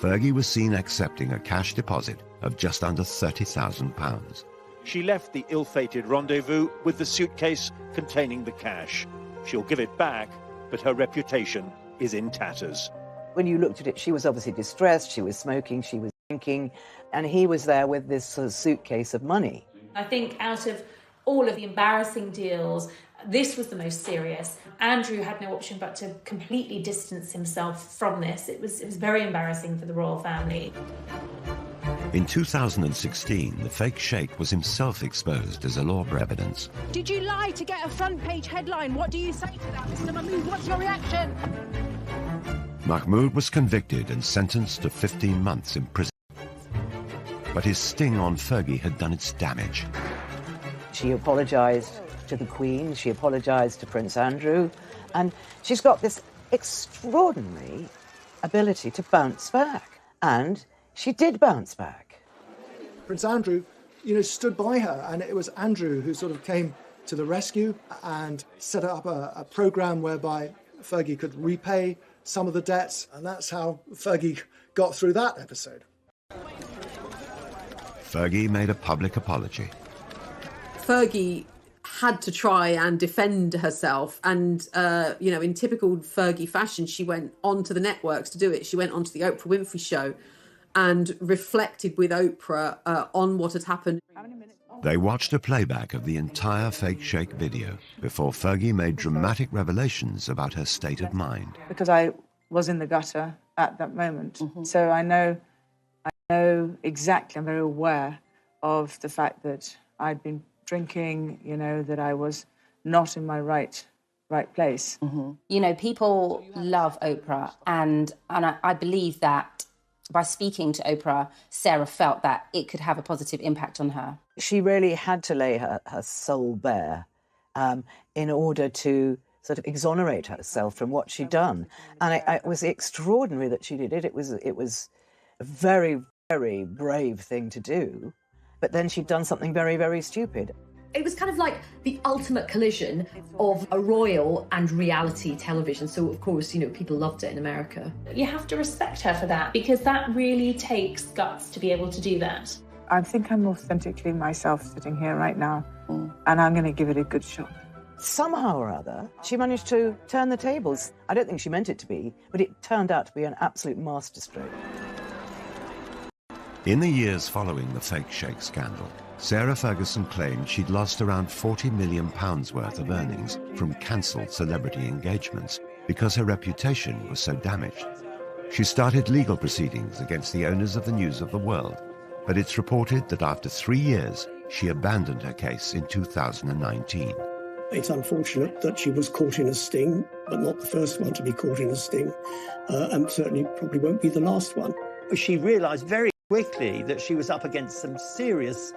Speaker 3: Fergie was seen accepting a cash deposit of just under £30,000.
Speaker 16: She left the ill-fated rendezvous with the suitcase containing the cash. She'll give it back, but her reputation is in tatters.
Speaker 8: When you looked at it, she was obviously distressed, she was smoking, she was drinking, and he was there with this sort of suitcase of money.
Speaker 7: I think out of all of the embarrassing deals, this was the most serious. Andrew had no option but to completely distance himself from this. It was very embarrassing for the royal family.
Speaker 3: In 2016, the fake sheikh was himself exposed as a law for evidence.
Speaker 17: Did you lie to get a front-page headline? What do you say to that, Mr. Mahmood? What's your reaction?
Speaker 3: Mahmoud was convicted and sentenced to 15 months in prison. But his sting on Fergie had done its damage.
Speaker 8: She apologised to the Queen, she apologised to Prince Andrew, and she's got this extraordinary ability to bounce back. And she did bounce back.
Speaker 4: Prince Andrew, stood by her, and it was Andrew who sort of came to the rescue and set up a programme whereby Fergie could repay some of the debts, and that's how Fergie got through that episode.
Speaker 3: Fergie made a public apology.
Speaker 1: Fergie had to try and defend herself, and in typical Fergie fashion, she went onto the networks to do it. She went onto the Oprah Winfrey Show and reflected with Oprah on what had happened.
Speaker 3: They watched a playback of the entire fake sheikh video before Fergie made dramatic revelations about her state of mind.
Speaker 18: Because I was in the gutter at that moment. So I know exactly, I'm very aware of the fact that I'd been drinking, that I was not in my right place.
Speaker 15: People love Oprah, and I believe that by speaking to Oprah, Sarah felt that it could have a positive impact on her.
Speaker 8: She really had to lay her soul bare in order to sort of exonerate herself from what she'd done. And it was extraordinary that she did it. It was a very, very brave thing to do. But then she'd done something very, very stupid.
Speaker 21: It was kind of like the ultimate collision of a royal and reality television. So, of course, people loved it in America.
Speaker 7: You have to respect her for that, because that really takes guts to be able to do that.
Speaker 18: I think I'm authentically myself sitting here right now, and I'm going to give it a good shot.
Speaker 8: Somehow or other, she managed to turn the tables. I don't think she meant it to be, but it turned out to be an absolute masterstroke.
Speaker 3: In the years following the fake sheikh scandal, Sarah Ferguson claimed she'd lost around £40 million worth of earnings from cancelled celebrity engagements because her reputation was so damaged. She started legal proceedings against the owners of the News of the World, but it's reported that after 3 years, she abandoned her case in 2019.
Speaker 6: It's unfortunate that she was caught in a sting, but not the first one to be caught in a sting, and certainly probably won't be the last one.
Speaker 19: She realised very quickly that she was up against some serious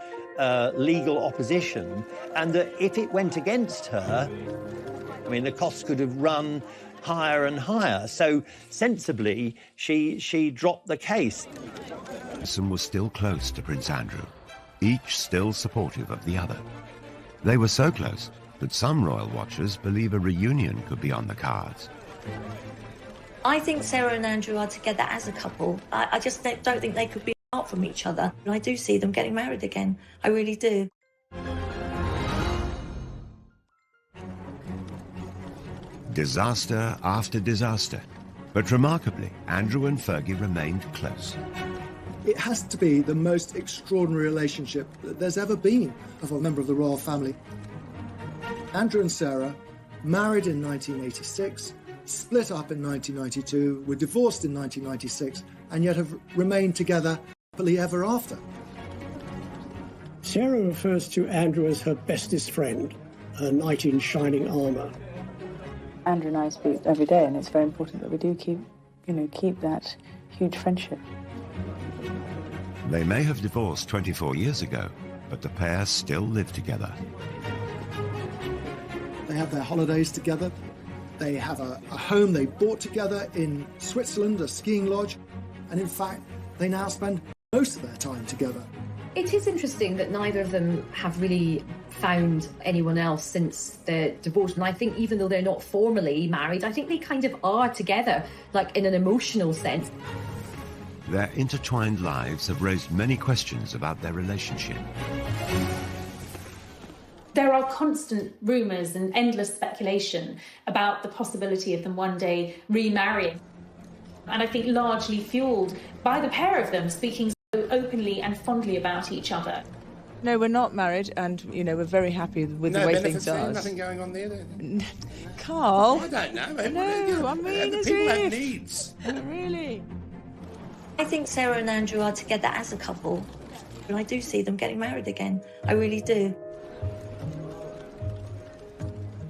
Speaker 19: legal opposition, and that if it went against her, the costs could have run higher and higher. So sensibly, she dropped the case.
Speaker 3: Ferguson was still close to Prince Andrew, each still supportive of the other. They were so close that some royal watchers believe a reunion could be on the cards.
Speaker 2: I think Sarah and Andrew are together as a couple. I just don't think they could be apart from each other. And I do see them getting married again. I really do.
Speaker 3: Disaster after disaster. But remarkably, Andrew and Fergie remained close.
Speaker 4: It has to be the most extraordinary relationship that there's ever been of a member of the royal family. Andrew and Sarah married in 1986, split up in 1992, were divorced in 1996, and yet have remained together happily ever after.
Speaker 6: Sarah refers to Andrew as her bestest friend, her knight in shining armour.
Speaker 18: Andrew and I speak every day, and it's very important that we do keep that huge friendship.
Speaker 3: They may have divorced 24 years ago, but the pair still live together.
Speaker 4: They have their holidays together. They have a home they bought together in Switzerland, a skiing lodge. And in fact, they now spend most of their time together.
Speaker 21: It is interesting that neither of them have really found anyone else since their divorce. And I think even though they're not formally married, I think they kind of are together, like in an emotional sense.
Speaker 3: Their intertwined lives have raised many questions about their relationship.
Speaker 7: There are constant rumours and endless speculation about the possibility of them one day remarrying. And I think largely fuelled by the pair of them speaking so openly and fondly about each other.
Speaker 18: No, we're not married, and, you know, we're very happy with the way things are.
Speaker 9: Nothing going on there.
Speaker 18: Carl?
Speaker 9: I don't know.
Speaker 18: No, I mean, as
Speaker 9: people have
Speaker 18: if.
Speaker 9: needs.
Speaker 18: Really?
Speaker 2: I think Sarah and Andrew are together as a couple, and I do see them getting married again. I really do.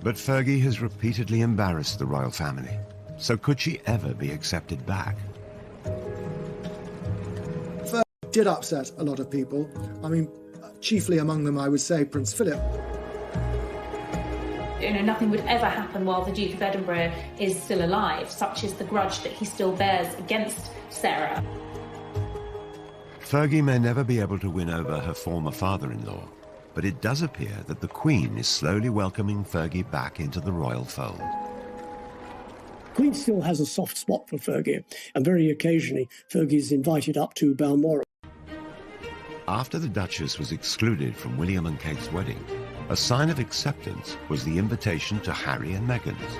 Speaker 3: But Fergie has repeatedly embarrassed the royal family. So could she ever be accepted back?
Speaker 4: Fergie did upset a lot of people. I mean, chiefly among them, I would say, Prince Philip.
Speaker 7: You know, nothing would ever happen while the Duke of Edinburgh is still alive. Such is the grudge that he still bears against Sarah.
Speaker 3: Fergie may never be able to win over her former father-in-law, but it does appear that the Queen is slowly welcoming Fergie back into the royal fold.
Speaker 6: Queen still has a soft spot for Fergie, and very occasionally Fergie's invited up to Balmoral.
Speaker 3: After the Duchess was excluded from William and Kate's wedding, a sign of acceptance was the invitation to Harry and Meghan's.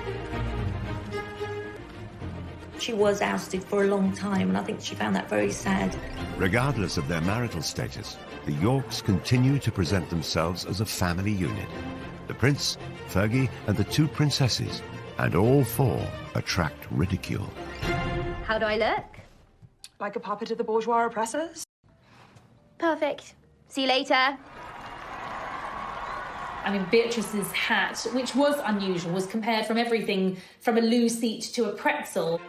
Speaker 2: She was ousted for a long time, and I think she found that very sad.
Speaker 3: Regardless of their marital status, the Yorks continue to present themselves as a family unit. The Prince, Fergie, and the two princesses, and all four attract ridicule.
Speaker 11: How do I look?
Speaker 20: Like a puppet of the bourgeois oppressors?
Speaker 11: Perfect. See you later.
Speaker 7: I mean, Beatrice's hat, which was unusual, was compared from everything from a loo seat to a pretzel.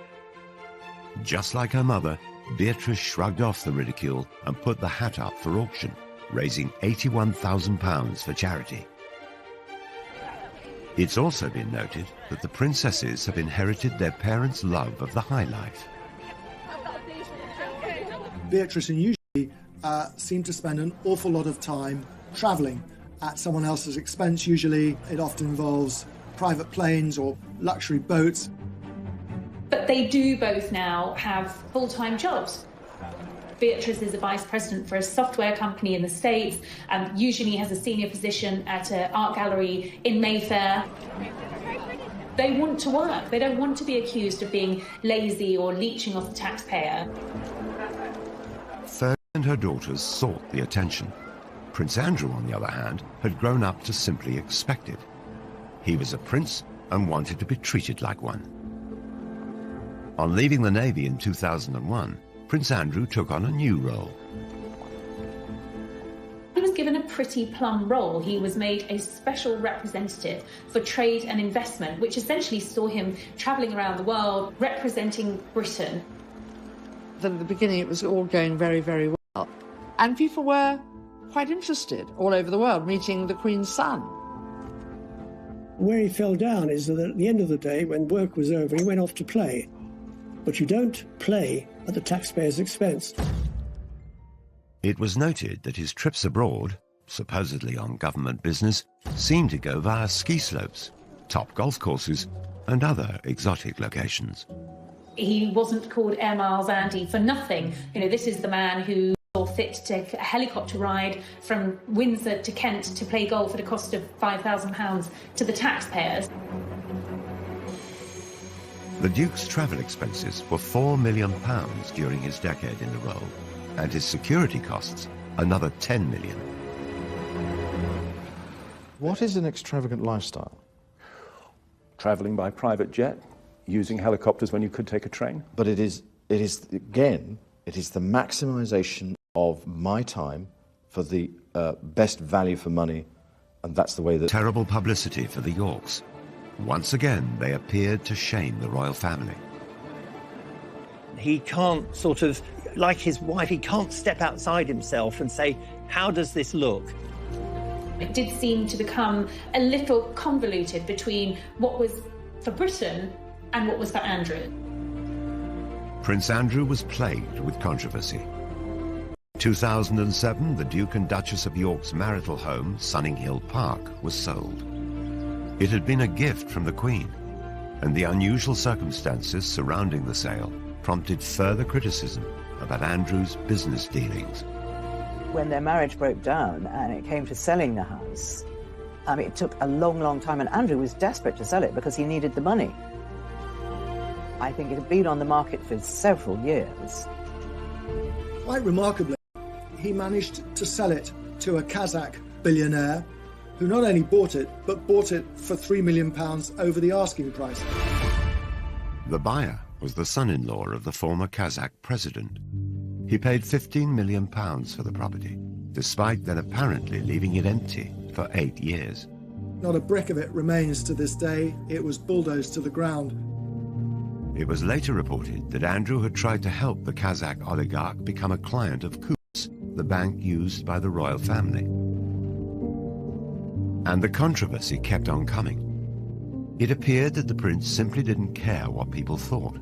Speaker 3: Just like her mother, Beatrice shrugged off the ridicule and put the hat up for auction, raising £81,000 for charity. It's also been noted that the princesses have inherited their parents' love of the high life.
Speaker 4: Beatrice and Eugenie seem to spend an awful lot of time travelling at someone else's expense. Usually it often involves private planes or luxury boats.
Speaker 7: But they do both now have full-time jobs. Beatrice is a vice president for a software company in the States, and Eugenie has a senior position at an art gallery in Mayfair. They want to work. They don't want to be accused of being lazy or leeching off the taxpayer.
Speaker 3: Fergie and her daughters sought the attention. Prince Andrew, on the other hand, had grown up to simply expect it. He was a prince and wanted to be treated like one. On leaving the Navy in 2001, Prince Andrew took on a new role.
Speaker 7: He was given a pretty plum role. He was made a special representative for trade and investment, which essentially saw him travelling around the world representing Britain.
Speaker 5: At the beginning, it was all going very, very well. And people were quite interested all over the world, meeting the Queen's son.
Speaker 6: Where he fell down is that at the end of the day, when work was over, he went off to play. But you don't play at the taxpayer's expense.
Speaker 3: It was noted that his trips abroad, supposedly on government business, seemed to go via ski slopes, top golf courses, and other exotic locations.
Speaker 7: He wasn't called Air Miles Andy for nothing. You know, this is the man who saw fit to take a helicopter ride from Windsor to Kent to play golf at a cost of £5,000 to the taxpayers.
Speaker 3: The Duke's travel expenses were £4 million during his decade in the role, and his security costs another $10 million.
Speaker 22: What is an extravagant lifestyle?
Speaker 16: Travelling by private jet, using helicopters when you could take a train.
Speaker 22: But it is again, it is the maximisation of my time for the best value for money, and that's the way that...
Speaker 3: Terrible publicity for the Yorks. Once again, they appeared to shame the royal family.
Speaker 19: He can't sort of, like his wife, he can't step outside himself and say, how does this look?
Speaker 7: It did seem to become a little convoluted between what was for Britain and what was for Andrew.
Speaker 3: Prince Andrew was plagued with controversy. 2007, the Duke and Duchess of York's marital home, Sunning Hill Park, was sold. It had been a gift from the Queen, and the unusual circumstances surrounding the sale prompted further criticism about Andrew's business dealings.
Speaker 8: When their marriage broke down and it came to selling the house, it took a long, long time, and Andrew was desperate to sell it because he needed the money. I think it had been on the market for several years.
Speaker 4: Quite remarkably, he managed to sell it to a Kazakh billionaire who not only bought it, but bought it for £3 million over the asking price.
Speaker 3: The buyer was the son-in-law of the former Kazakh president. He paid £15 million for the property, despite then apparently leaving it empty for 8 years.
Speaker 4: Not a brick of it remains to this day. It was bulldozed to the ground.
Speaker 3: It was later reported that Andrew had tried to help the Kazakh oligarch become a client of Coutts, the bank used by the royal family. And the controversy kept on coming. It appeared that the prince simply didn't care what people thought.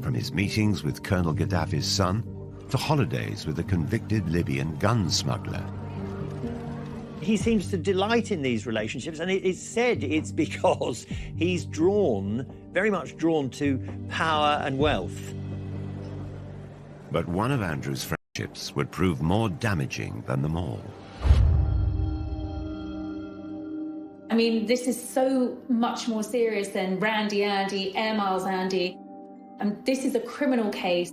Speaker 3: From his meetings with Colonel Gaddafi's son to holidays with a convicted Libyan gun smuggler.
Speaker 19: He seems to delight in these relationships, and it's said it's because he's very much drawn to power and wealth.
Speaker 3: But one of Andrew's friendships would prove more damaging than them all.
Speaker 7: I mean, this is so much more serious than Randy Andy, Air Miles Andy. And this is a criminal case.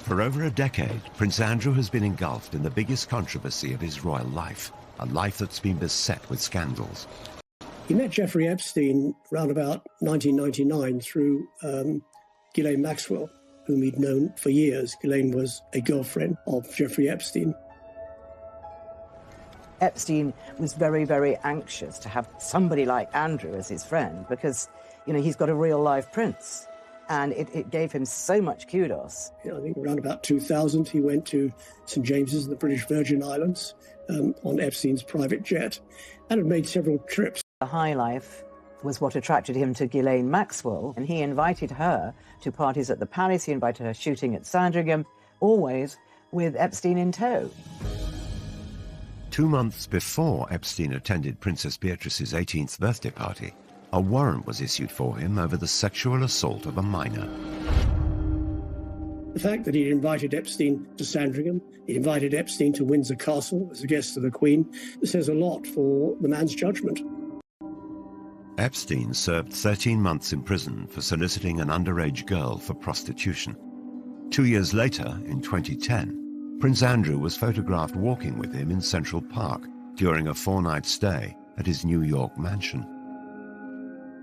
Speaker 3: For over a decade, Prince Andrew has been engulfed in the biggest controversy of his royal life, a life that's been beset with scandals.
Speaker 6: He met Jeffrey Epstein around about 1999 through Ghislaine Maxwell, whom he'd known for years. Ghislaine was a girlfriend of Jeffrey Epstein.
Speaker 8: Epstein was very, very anxious to have somebody like Andrew as his friend because, he's got a real-life prince. And it gave him so much kudos.
Speaker 6: I think around about 2000, he went to St. James's in the British Virgin Islands on Epstein's private jet and had made several trips.
Speaker 8: The high life was what attracted him to Ghislaine Maxwell, and he invited her to parties at the Palace. He invited her shooting at Sandringham, always with Epstein in tow.
Speaker 3: 2 months before Epstein attended Princess Beatrice's 18th birthday party, a warrant was issued for him over the sexual assault of a minor.
Speaker 6: The fact that he'd invited Epstein to Sandringham, he invited Epstein to Windsor Castle as a guest of the Queen, says a lot for the man's judgment.
Speaker 3: Epstein served 13 months in prison for soliciting an underage girl for prostitution. 2 years later, in 2010, Prince Andrew was photographed walking with him in Central Park during a 4-night stay at his New York mansion.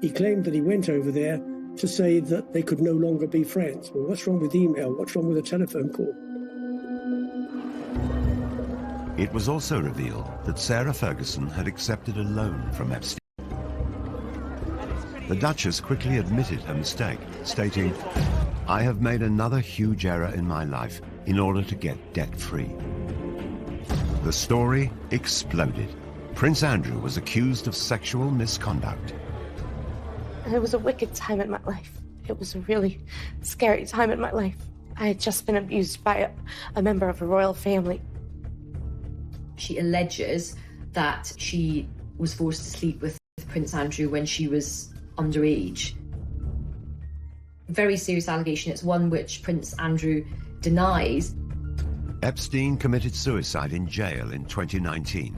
Speaker 6: He claimed that he went over there to say that they could no longer be friends. Well, what's wrong with email? What's wrong with a telephone call?
Speaker 3: It was also revealed that Sarah Ferguson had accepted a loan from Epstein. The Duchess quickly admitted her mistake, stating, "I have made another huge error in my life in order to get debt-free." The story exploded. Prince Andrew was accused of sexual misconduct.
Speaker 10: It was a wicked time in my life. It was a really scary time in my life. I had just been abused by a member of a royal family.
Speaker 21: She alleges that she was forced to sleep with Prince Andrew when she was underage. Very serious allegation. It's one which Prince Andrew denies.
Speaker 3: Epstein committed suicide in jail in 2019.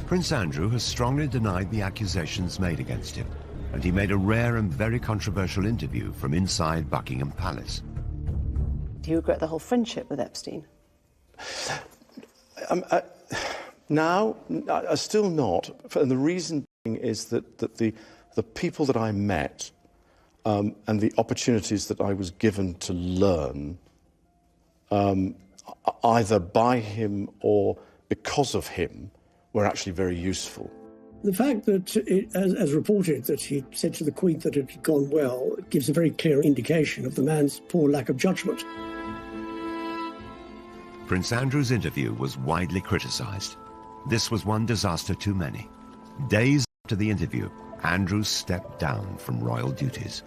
Speaker 3: Prince Andrew has strongly denied the accusations made against him, and he made a rare and very controversial interview from inside Buckingham Palace.
Speaker 12: Do you regret the whole friendship with Epstein?
Speaker 22: Now, still not. And the reason being is that the people that I met and the opportunities that I was given to learn, either by him or because of him, were actually very useful.
Speaker 6: The fact that, as reported, that he said to the Queen that it had gone well gives a very clear indication of the man's poor lack of judgment.
Speaker 3: Prince Andrew's interview was widely criticised. This was one disaster too many. Days to the interview, Andrew stepped down from royal duties.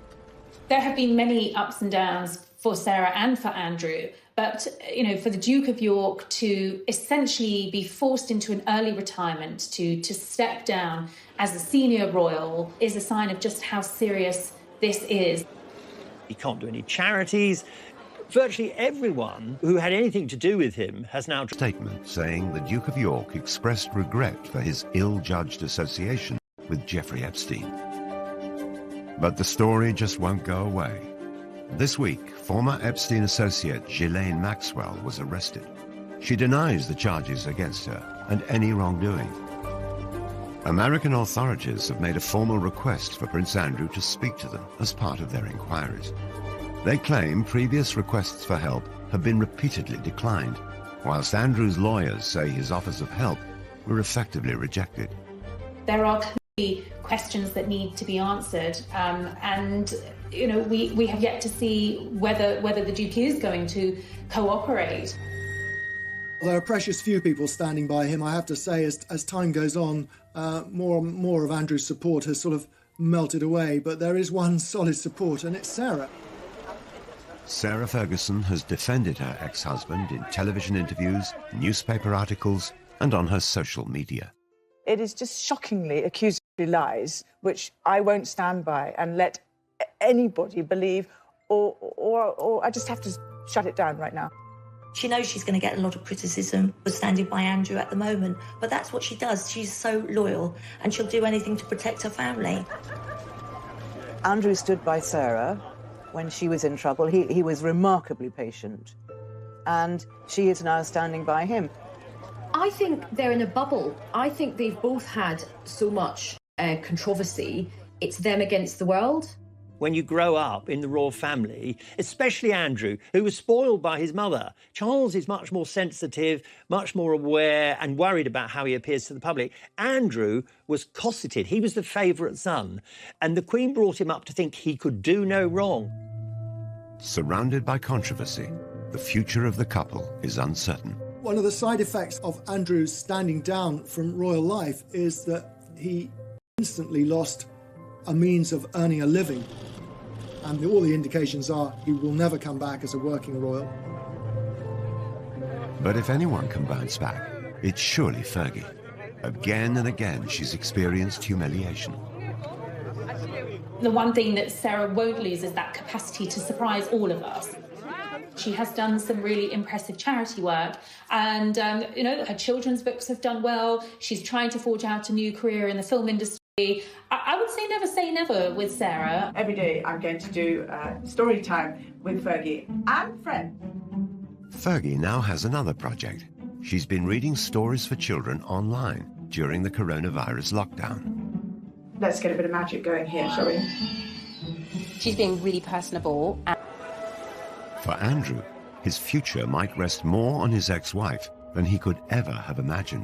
Speaker 7: There have been many ups and downs for Sarah and for Andrew, but, for the Duke of York to essentially be forced into an early retirement, to step down as a senior royal, is a sign of just how serious this is.
Speaker 19: He can't do any charities. Virtually everyone who had anything to do with him has now...
Speaker 3: Statement saying the Duke of York expressed regret for his ill-judged association with Jeffrey Epstein. But the story just won't go away. This week, former Epstein associate Ghislaine Maxwell was arrested. She denies the charges against her and any wrongdoing. American authorities have made a formal request for Prince Andrew to speak to them as part of their inquiries. They claim previous requests for help have been repeatedly declined, whilst Andrew's lawyers say his offers of help were effectively rejected.
Speaker 7: There are clearly questions that need to be answered, and we have yet to see whether the Duke is going to cooperate.
Speaker 4: There are precious few people standing by him, I have to say. As time goes on, more and more of Andrew's support has sort of melted away, but there is one solid support, and it's Sarah.
Speaker 3: Sarah Ferguson has defended her ex-husband in television interviews, newspaper articles, and on her social media.
Speaker 18: It is just shockingly accusatory lies, which I won't stand by and let anybody believe, or I just have to shut it down right now.
Speaker 2: She knows she's going to get a lot of criticism for standing by Andrew at the moment, but that's what she does. She's so loyal, and she'll do anything to protect her family.
Speaker 8: Andrew stood by Sarah when she was in trouble. He was remarkably patient, and she is now standing by him.
Speaker 13: I think they're in a bubble. I think they've both had so much controversy. It's them against the world.
Speaker 19: When you grow up in the royal family, especially Andrew, who was spoiled by his mother, Charles is much more sensitive, much more aware and worried about how he appears to the public. Andrew was cosseted. He was the favourite son, and the Queen brought him up to think he could do no wrong.
Speaker 3: Surrounded by controversy, the future of the couple is uncertain.
Speaker 4: One of the side effects of Andrew's standing down from royal life is that he instantly lost a means of earning a living. And all the indications are he will never come back as a working royal.
Speaker 3: But if anyone can bounce back, it's surely Fergie. Again and again, she's experienced humiliation.
Speaker 7: The one thing that Sarah won't lose is that capacity to surprise all of us. She has done some really impressive charity work, and her children's books have done well. She's trying to forge out a new career in the film industry. I would say never with Sarah.
Speaker 17: Every day I'm going to do story time with Fergie and friends.
Speaker 3: Fergie now has another project. She's been reading stories for children online during the coronavirus lockdown.
Speaker 17: Let's get a bit of magic going here, shall we?
Speaker 15: She's being really personable.
Speaker 3: For Andrew, his future might rest more on his ex-wife than he could ever have imagined.